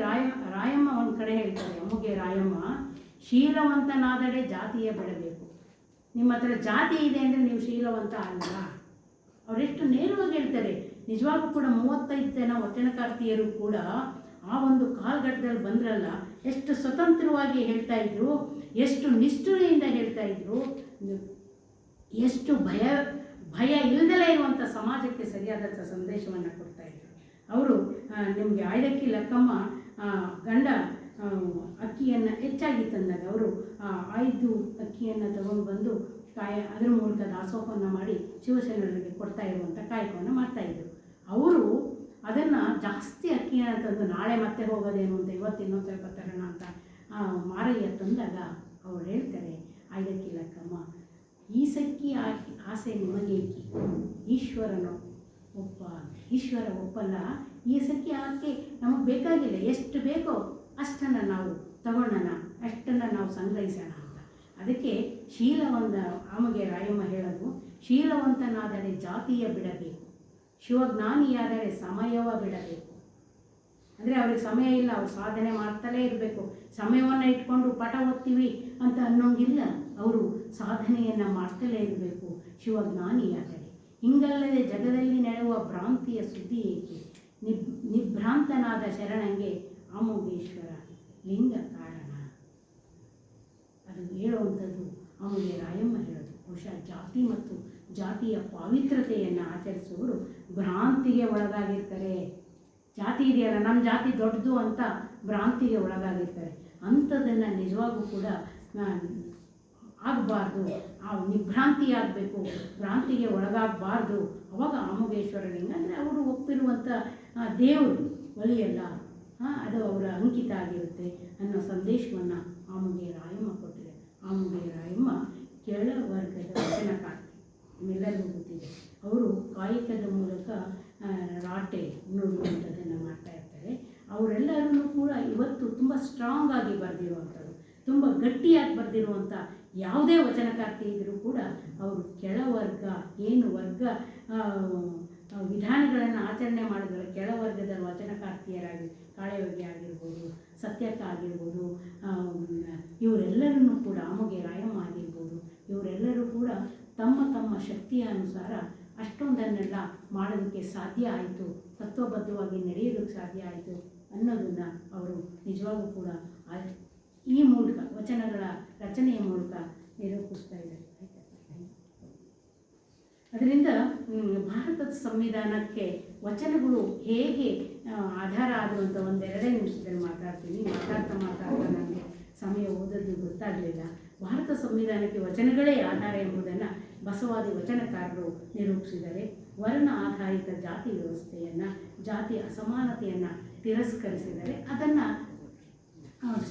ರಾಯಮ್ಮ ಒಂದು ಕಡೆ ಹೇಳ್ತಾರೆ, ಅಮ್ಮಗೆ ರಾಯಮ್ಮ, ಶೀಲವಂತನಾದಡೆ ಜಾತಿಯ ಬಿಡಬೇಕು. ನಿಮ್ಮ ಹತ್ರ ಜಾತಿ ಇದೆ ಅಂದರೆ ನೀವು ಶೀಲವಂತ ಅಲ್ಲ. ಅವರೆಷ್ಟು ನೇರವಾಗಿ ಹೇಳ್ತಾರೆ. ನಿಜವಾಗೂ ಕೂಡ 35 ಜನ ವಚನಕಾರ್ತಿಯರು ಕೂಡ ಆ ಒಂದು ಕಾಲ್ಗಟ್ಟದಲ್ಲಿ ಬಂದ್ರಲ್ಲ, ಎಷ್ಟು ಸ್ವತಂತ್ರವಾಗಿ ಹೇಳ್ತಾ ಇದ್ರು, ಎಷ್ಟು ನಿಷ್ಠುರೆಯಿಂದ ಹೇಳ್ತಾ ಇದ್ರು, ಎಷ್ಟು ಭಯ ಇಲ್ಲದಲೇ ಇರುವಂಥ ಸಮಾಜಕ್ಕೆ ಸರಿಯಾದಂಥ ಸಂದೇಶವನ್ನು ಕೊಡ್ತಾಯಿದ್ರು. ಅವರು ನಿಮಗೆ ಆಯ್ದಕ್ಕಿ ಲಕ್ಕಮ್ಮ ಗಂಡ ಅಕ್ಕಿಯನ್ನು ಹೆಚ್ಚಾಗಿ ತಂದಾಗ ಅವರು 5 ಅಕ್ಕಿಯನ್ನು ತಗೊಂಡು ಬಂದು ಅದರ ಮೂಲಕ ದಾಸೋಹವನ್ನು ಮಾಡಿ ಶಿವಶರಣರಿಗೆ ಕೊಡ್ತಾ ಇರುವಂಥ ಕಾಯಕವನ್ನು ಮಾಡ್ತಾಯಿದ್ರು. ಅವರು ಅದನ್ನು ಜಾಸ್ತಿ ಅಕ್ಕಿಯನ್ನು ತಂದು ನಾಳೆ ಮತ್ತೆ ಹೋಗೋದೇನು ಅಂತ ಇವತ್ತು ಇನ್ನೊಂದು ಸ್ವಲ್ಪ ತರೋಣ ಅಂತ ಮಾರಯ್ಯ ತಂದಾಗ ಅವ್ರು ಹೇಳ್ತಾರೆ, ಆಯ್ದಕ್ಕಿ ಲಕ್ಕಮ್ಮ, ಈ ಸಕ್ಕಿ ಆಸೆ ನಿಮಗೇಕಿ, ಈಶ್ವರ ಒಪ್ಪಲ್ಲ. ಈ ಸಕ್ಕಿ ಆಕೆ ನಮಗೆ ಬೇಕಾಗಿಲ್ಲ, ಎಷ್ಟು ಬೇಕೋ ಅಷ್ಟನ್ನು ನಾವು ತಗೊಳ್ಳೋಣ, ಅಷ್ಟನ್ನು ನಾವು ಸಂಗ್ರಹಿಸೋಣ ಅಂತ. ಅದಕ್ಕೆ ಶೀಲವಂತ ಆಮಗೆ ರಾಯಮ್ಮ ಹೇಳೋದು, ಶೀಲವಂತನಾದರೆ ಜಾತಿಯ ಬಿಡಬೇಕು, ಶಿವಜ್ಞಾನಿಯಾದರೆ ಸಮಯವ ಬಿಡಬೇಕು. ಅಂದರೆ ಅವ್ರಿಗೆ ಸಮಯ ಇಲ್ಲ, ಅವ್ರು ಸಾಧನೆ ಮಾಡ್ತಲೇ ಇರಬೇಕು. ಸಮಯವನ್ನು ಇಟ್ಕೊಂಡು ಪಾಠ ಓದ್ತೀವಿ ಅಂತ ಅನ್ನೋಂಗಿಲ್ಲ, ಅವರು ಸಾಧನೆಯನ್ನು ಮಾಡ್ತಲೇ ಇರಬೇಕು ಶಿವಜ್ಞಾನಿಯಾದರೆ. ಹಿಂಗಲ್ಲದೆ ಜಗದಲ್ಲಿ ನಡೆಯುವ ಭ್ರಾಂತಿಯ ಸುದ್ದಿ ಏಕೆ, ನಿಭ್ರಾಂತನಾದ ಶರಣಂಗೆ ಆಮೋಗೇಶ್ವರ. ಲಿಂಗ ಕಾರಣ. ಅದು ಹೇಳುವಂಥದ್ದು ಅವನಿಗೆ ರಾಯಮ್ಮ ಹೇಳೋದು. ಬಹುಶಃ ಜಾತಿ ಮತ್ತು ಜಾತಿಯ ಪಾವಿತ್ರತೆಯನ್ನು ಆಚರಿಸುವವರು ಭ್ರಾಂತಿಗೆ ಒಳಗಾಗಿರ್ತಾರೆ. ಜಾತಿ ಇದೆಯಲ್ಲ, ನಮ್ಮ ಜಾತಿ ದೊಡ್ಡದು ಅಂತ ಭ್ರಾಂತಿಗೆ ಒಳಗಾಗಿರ್ತಾರೆ. ಅಂಥದ್ದನ್ನು ನಿಜವಾಗೂ ಕೂಡ ಆಗಬಾರ್ದು. ಆ ನಿಭ್ರಾಂತಿ ಆಗಬೇಕು, ಭ್ರಾಂತಿಗೆ ಒಳಗಾಗಬಾರ್ದು. ಅವಾಗ ಆಮುಗೇಶ್ವರ ಲಿಂಗ ಅಂದರೆ ಅವರು ಒಪ್ಪಿರುವಂಥ ದೇವರು, ಒಲಿಯಲ್ಲ, ಅದು ಅವರ ಅಂಕಿತ ಆಗಿರುತ್ತೆ ಅನ್ನೋ ಸಂದೇಶವನ್ನು ಆಮುಗೆ ರಾಯಮ್ಮ ಕೊಟ್ಟಿದೆ. ಆಮುಗೆ ರಾಯಮ್ಮ ಕೆಳವರ್ಗದ ವಚನಕಾರ್ತಿ, ನಿಮ್ಮೆಲ್ಲರಿಗೂ ಗೊತ್ತಿದೆ. ಅವರು ಕಾಯಕದ ಮೂಲಕ ರಾಟೆ ನೋಡುವಂಥದ್ದನ್ನು ಮಾಡ್ತಾ ಇರ್ತಾರೆ. ಅವರೆಲ್ಲರೂ ಕೂಡ ಇವತ್ತು ತುಂಬ ಸ್ಟ್ರಾಂಗ್ ಆಗಿ ಬರೆದಿರುವಂಥದ್ದು, ತುಂಬ ಗಟ್ಟಿಯಾಗಿ ಬರೆದಿರುವಂಥ ಯಾವುದೇ ವಚನಕಾರ್ತಿ ಇದ್ದರೂ ಕೂಡ ಅವರು ಕೆಳವರ್ಗ, ಏನು ವರ್ಗ ವಿಧಾನಗಳನ್ನು ಆಚರಣೆ ಮಾಡಿದರೆ ಕೆಳವರ್ಗದ ವಚನಕಾರ್ತಿಯರಾಗಿ ಕಾಳೆವರ್ಗೆ ಆಗಿರ್ಬೋದು, ಸತ್ಯಕ್ಕ ಆಗಿರ್ಬೋದು, ಇವರೆಲ್ಲರನ್ನೂ ಕೂಡ ಆಮುಗೆ ರಾಯಮ್ಮ ಆಗಿರ್ಬೋದು, ಇವರೆಲ್ಲರೂ ಕೂಡ ತಮ್ಮ ತಮ್ಮ ಶಕ್ತಿಯ ಅನುಸಾರ ಅಷ್ಟೊಂದನ್ನೆಲ್ಲ ಮಾಡೋದಕ್ಕೆ ಸಾಧ್ಯ ಆಯಿತು, ತತ್ವಬದ್ಧವಾಗಿ ನಡೆಯೋದಕ್ಕೆ ಸಾಧ್ಯ ಆಯಿತು ಅನ್ನೋದನ್ನು ಅವರು ನಿಜವಾಗೂ ಕೂಡ ಈ ಮೂಲಕ ವಚನಗಳ ರಚನೆಯ ಮೂಲಕ ನಿರೂಪಿಸ್ತಾ ಇದ್ದಾರೆ. ಅದರಿಂದ ಭಾರತದ ಸಂವಿಧಾನಕ್ಕೆ ವಚನಗಳು ಹೇಗೆ ಆಧಾರ ಆಗುವಂಥ ಒಂದೆರಡೇ ನಿಮಿಷದಲ್ಲಿ ಮಾತಾಡ್ತೀನಿ. ಮಾತಾಡ್ತಾ ನನಗೆ ಸಮಯ ಓದೋದು ಗೊತ್ತಾಗಲಿಲ್ಲ. ಭಾರತ ಸಂವಿಧಾನಕ್ಕೆ ವಚನಗಳೇ ಆಧಾರ ಎಂಬುದನ್ನು ಬಸವಾದಿ ವಚನಕಾರರು ನಿರೂಪಿಸಿದ್ದಾರೆ. ವರ್ಣ ಆಧಾರಿತ ಜಾತಿ ವ್ಯವಸ್ಥೆಯನ್ನು, ಜಾತಿ ಅಸಮಾನತೆಯನ್ನು ತಿರಸ್ಕರಿಸಿದರೆ ಅದನ್ನು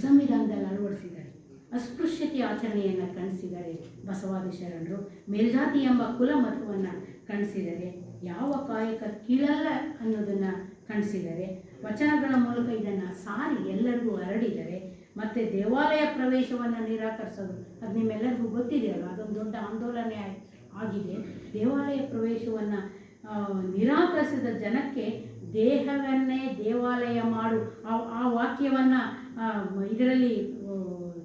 ಸಂವಿಧಾನದಲ್ಲಿ ಅಳವಡಿಸಿದ್ದಾರೆ. ಅಸ್ಪೃಶ್ಯತೆ ಆಚರಣೆಯನ್ನು ಖಂಡಿಸಿದ್ದಾರೆ ಬಸವಾದಿ ಶರಣರು. ಮೇಲ್ಜಾತಿ ಎಂಬ ಕುಲ ಮತವನ್ನು ಖಂಡಿಸಿದ್ದಾರೆ. ಯಾವ ಕಾಯಕ ಕೀಳಲ್ಲ ಅನ್ನೋದನ್ನು ಖಂಡಿಸಿದ್ದಾರೆ. ವಚನಗಳ ಮೂಲಕ ಇದನ್ನು ಸಾರಿ ಎಲ್ಲರಿಗೂ ಹರಡಿದ್ದಾರೆ. ಮತ್ತು ದೇವಾಲಯ ಪ್ರವೇಶವನ್ನು ನಿರಾಕರಿಸೋದು, ಅದು ನಿಮ್ಮೆಲ್ಲರಿಗೂ ಗೊತ್ತಿದೆಯಲ್ಲ, ಅದೊಂದು ದೊಡ್ಡ ಆಂದೋಲನೆ ಆಗಿದೆ. ದೇವಾಲಯ ಪ್ರವೇಶವನ್ನು ನಿರಾಕರಿಸಿದ ಜನಕ್ಕೆ ದೇಹವನ್ನೇ ದೇವಾಲಯ ಮಾಡು ಆ ವಾಕ್ಯವನ್ನು ಇದರಲ್ಲಿ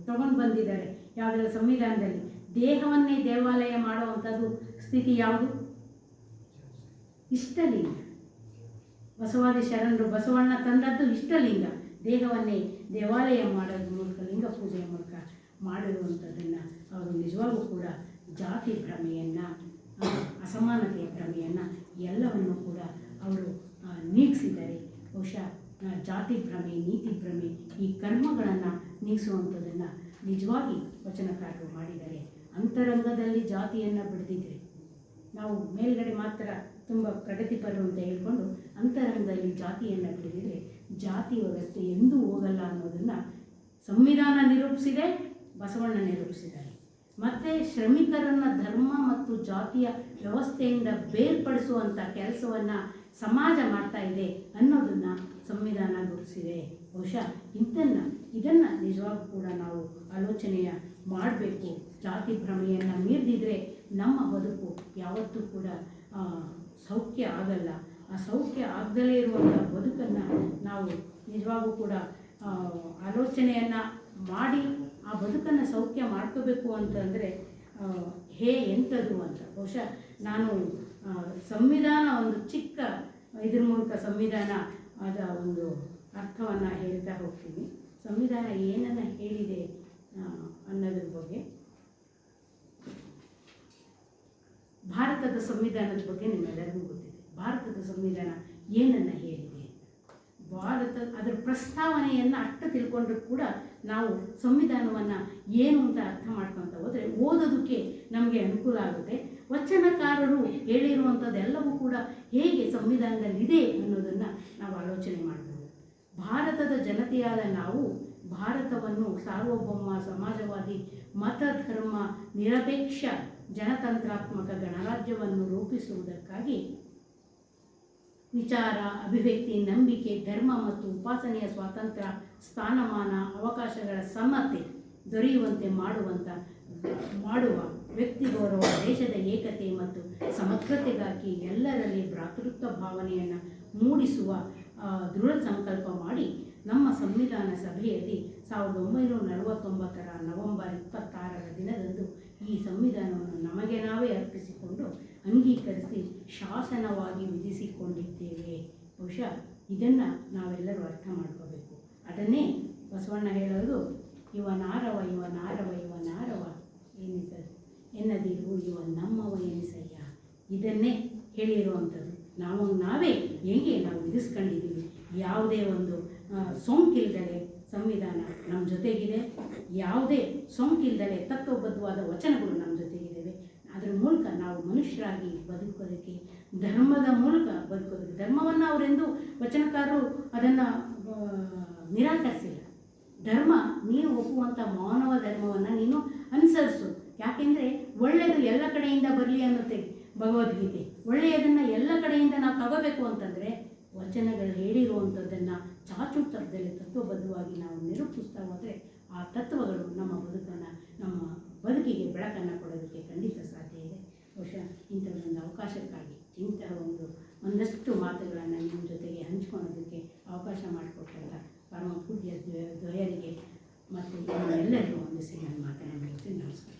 ತಗೊಂಡು ಬಂದಿದ್ದಾರೆ. ಯಾವುದರ ಸಂವಿಧಾನದಲ್ಲಿ ದೇಹವನ್ನೇ ದೇವಾಲಯ ಮಾಡುವಂಥದ್ದು ಸ್ಥಿತಿ ಯಾವುದು? ಇಷ್ಟಲಿಂಗ. ಬಸವಾದಿ ಶರಣರು ಬಸವಣ್ಣ ತಂದದ್ದು ಇಷ್ಟಲಿಂಗ, ದೇಹವನ್ನೇ ದೇವಾಲಯ ಮಾಡೋದ್ರ ಮೂಲಕ, ಲಿಂಗ ಪೂಜೆಯ ಮೂಲಕ ಮಾಡಿರುವಂಥದ್ದನ್ನು ಅವರು ನಿಜವಾಗೂ ಕೂಡ ಜಾತಿ ಭ್ರಮೆಯನ್ನು, ಅಸಮಾನತೆಯ ಭ್ರಮೆಯನ್ನು ಎಲ್ಲವನ್ನು ಕೂಡ ಅವರು ನೀಗಿಸಿದ್ದಾರೆ. ಬಹುಶಃ ಜಾತಿ ಭ್ರಮೆ, ನೀತಿ ಭ್ರಮೆ, ಈ ಕರ್ಮಗಳನ್ನು ನೀಗಿಸುವಂಥದ್ದನ್ನು ನಿಜವಾಗಿ ವಚನಕಾರರು ಮಾಡಿದ್ದಾರೆ. ಅಂತರಂಗದಲ್ಲಿ ಜಾತಿಯನ್ನು ಬಿಡದಿದ್ದರೆ, ನಾವು ಮೇಲ್ಗಡೆ ಮಾತ್ರ ತುಂಬ ಪ್ರಗತಿಪರರು ಅಂತ ಹೇಳ್ಕೊಂಡು ಅಂತರಂಗದಲ್ಲಿ ಜಾತಿಯನ್ನು ಬಿಡದಿದ್ದರೆ ಜಾತಿ ವ್ಯವಸ್ಥೆ ಎಂದೂ ಹೋಗಲ್ಲ ಅನ್ನೋದನ್ನು ಸಂವಿಧಾನ ನಿರೂಪಿಸಿದೆ, ಬಸವಣ್ಣ ನಿರೂಪಿಸಿದ್ದಾರೆ. ಮತ್ತು ಶ್ರಮಿಕರನ್ನು ಧರ್ಮ ಮತ್ತು ಜಾತಿಯ ವ್ಯವಸ್ಥೆಯಿಂದ ಬೇರ್ಪಡಿಸುವಂಥ ಕೆಲಸವನ್ನು ಸಮಾಜ ಮಾಡ್ತಾ ಇದೆ ಅನ್ನೋದನ್ನು ಸಂವಿಧಾನ ಗುರುತಿಸಿದೆ. ಬಹುಶಃ ಇದನ್ನು ನಿಜವಾಗೂ ಕೂಡ ನಾವು ಆಲೋಚನೆಯ ಮಾಡಬೇಕು. ಜಾತಿ ಭ್ರಮೆಯನ್ನು ಮೀರಿದಿದ್ರೆ ನಮ್ಮ ಬದುಕು ಯಾವತ್ತೂ ಕೂಡ ಸೌಖ್ಯ ಆಗಲ್ಲ. ಆ ಸೌಖ್ಯ ಆಗದಲೇ ಇರುವಂಥ ಬದುಕನ್ನು ನಾವು ನಿಜವಾಗೂ ಕೂಡ ಆಲೋಚನೆಯನ್ನು ಮಾಡಿ ಆ ಬದುಕನ್ನು ಸೌಖ್ಯ ಮಾಡ್ಕೋಬೇಕು ಅಂತಂದರೆ ಎಂಥದ್ದು ಅಂತ. ಬಹುಶಃ ನಾನು ಸಂವಿಧಾನ ಒಂದು ಚಿಕ್ಕ ಇದ್ರ ಮೂಲಕ ಸಂವಿಧಾನ ಅದ ಒಂದು ಅರ್ಥವನ್ನು ಹೇಳ್ತಾ ಹೋಗ್ತೀನಿ. ಸಂವಿಧಾನ ಏನನ್ನು ಹೇಳಿದೆ ಅನ್ನೋದ್ರ ಬಗ್ಗೆ, ಭಾರತದ ಸಂವಿಧಾನದ ಬಗ್ಗೆ ನಿಮ್ಮೆಲ್ಲರಿಗೂ ಗೊತ್ತಿದೆ. ಭಾರತದ ಸಂವಿಧಾನ ಏನನ್ನು ಹೇಳಿದೆ, ಅದರ ಪ್ರಸ್ತಾವನೆಯನ್ನು ಅಷ್ಟು ತಿಳ್ಕೊಂಡ್ರೂ ಕೂಡ ನಾವು ಸಂವಿಧಾನವನ್ನು ಏನು ಅಂತ ಅರ್ಥ ಮಾಡ್ಕೊತ ಹೋದರೆ ಓದೋದಕ್ಕೆ ನಮಗೆ ಅನುಕೂಲ ಆಗುತ್ತೆ. ವಚನಕಾರರು ಹೇಳಿರುವಂಥದ್ದೆಲ್ಲವೂ ಕೂಡ ಹೇಗೆ ಸಂವಿಧಾನದಲ್ಲಿದೆ ಅನ್ನೋದನ್ನು ನಾವು ಆಲೋಚನೆ ಮಾಡಬಹುದು. ಭಾರತದ ಜನತೆಯಾದ ನಾವು ಭಾರತವನ್ನು ಸಾರ್ವಭೌಮ, ಸಮಾಜವಾದಿ, ಮತ, ಧರ್ಮ ನಿರಪೇಕ್ಷ ಜನತಂತ್ರಾತ್ಮಕ ಗಣರಾಜ್ಯವನ್ನು ರೂಪಿಸುವುದಕ್ಕಾಗಿ ವಿಚಾರ, ಅಭಿವ್ಯಕ್ತಿ, ನಂಬಿಕೆ, ಧರ್ಮ ಮತ್ತು ಉಪಾಸನೆಯ ಸ್ವಾತಂತ್ರ್ಯ, ಸ್ಥಾನಮಾನ, ಅವಕಾಶಗಳ ಸಮತೆ ದೊರೆಯುವಂತೆ ಮಾಡುವ ವ್ಯಕ್ತಿ ಗೌರವ, ದೇಶದ ಏಕತೆ ಮತ್ತು ಸಮಗ್ರತೆಗಾಗಿ ಎಲ್ಲರಲ್ಲಿ ಭ್ರಾತೃತ್ವ ಭಾವನೆಯನ್ನು ಮೂಡಿಸುವ ದೃಢ ಸಂಕಲ್ಪ ಮಾಡಿ ನಮ್ಮ ಸಂವಿಧಾನ ಸಭೆಯಲ್ಲಿ 1949 ನವೆಂಬರ್ 26 ದಿನದಂದು ಈ ಸಂವಿಧಾನವನ್ನು ನಮಗೆ ನಾವೇ ಅರ್ಪಿಸಿಕೊಂಡು ಅಂಗೀಕರಿಸಿ ಶಾಸನವಾಗಿ ವಿಧಿಸಿಕೊಂಡಿದ್ದೇವೆ. ಬಹುಶಃ ಇದನ್ನು ನಾವೆಲ್ಲರೂ ಅರ್ಥ ಮಾಡ್ಕೋಬೇಕು. ಅದನ್ನೇ ಬಸವಣ್ಣ ಹೇಳೋದು, ಇವನಾರವ ಇವನಾರವ ಇವನಾರವ ಎನಿಸದು ಎನ್ನದಿರು ಇವ ನಮ್ಮವ ಎನಿಸಯ್ಯ. ಇದನ್ನೇ ಹೇಳಿರುವಂಥದ್ದು. ನಾವೇ ಹೇಗೆ ನಾವು ಇರಿಸ್ಕೊಂಡಿದ್ದೀವಿ. ಯಾವುದೇ ಒಂದು ಸೋಂಕಿಲ್ದಲೆ ಸಂವಿಧಾನ ನಮ್ಮ ಜೊತೆಗಿದೆ, ಯಾವುದೇ ಸೋಂಕಿಲ್ದಲೆ ತತ್ವಬದ್ಧವಾದ ವಚನಗಳು ನಮ್ಮ ಜೊತೆಗಿದ್ದಾವೆ. ಅದರ ಮೂಲಕ ನಾವು ಮನುಷ್ಯರಾಗಿ ಬದುಕೋದಕ್ಕೆ, ಧರ್ಮದ ಮೂಲಕ ಬದುಕೋದಕ್ಕೆ, ಧರ್ಮವನ್ನು ಅವರೆಂದು ವಚನಕಾರರು ಅದನ್ನು ನಿರಾಕರಿಸಿಲ್ಲ. ಧರ್ಮ, ನೀನು ಒಪ್ಪುವಂಥ ಮಾನವ ಧರ್ಮವನ್ನು ನೀನು ಅನುಸರಿಸು. ಯಾಕೆಂದರೆ ಒಳ್ಳೆಯದು ಎಲ್ಲ ಕಡೆಯಿಂದ ಬರಲಿ ಅನ್ನುತ್ತೆ ಭಗವದ್ಗೀತೆ. ಒಳ್ಳೆಯದನ್ನು ಎಲ್ಲ ಕಡೆಯಿಂದ ನಾವು ತಗೋಬೇಕು ಅಂತಂದರೆ ವಚನಗಳು ಹೇಳಿರುವಂಥದ್ದನ್ನು ಚಾಚೂತದಲ್ಲಿ ತತ್ವಬದ್ಧವಾಗಿ ನಾವು ನಿರೂಪಿಸ್ತಾ ಹೋದರೆ ಆ ತತ್ವಗಳು ನಮ್ಮ ಬದುಕನ್ನು, ನಮ್ಮ ಬದುಕಿಗೆ ಬೆಳಕನ್ನು ಕೊಡೋದಕ್ಕೆ ಖಂಡಿತ ಸಾಧ್ಯ ಇದೆ. ಬಹುಶಃ ಇಂಥದ್ದೊಂದು ಅವಕಾಶಕ್ಕಾಗಿ ಇಂತಹ ಒಂದಷ್ಟು ಮಾತುಗಳನ್ನು ನಿಮ್ಮ ಜೊತೆಗೆ ಹಂಚ್ಕೊಳ್ಳೋದಕ್ಕೆ ಅವಕಾಶ ಮಾಡಿಕೊಟ್ಟಂಥ ಪರಮ ಪೂಜ್ಯ ದ್ವಯರಿಗೆ ಮತ್ತು ಎಲ್ಲರಿಗೂ ಒಂದಿಸಿ ನಾನು ಮಾತನಾಡಿ ನಮಸ್ಕಾರ.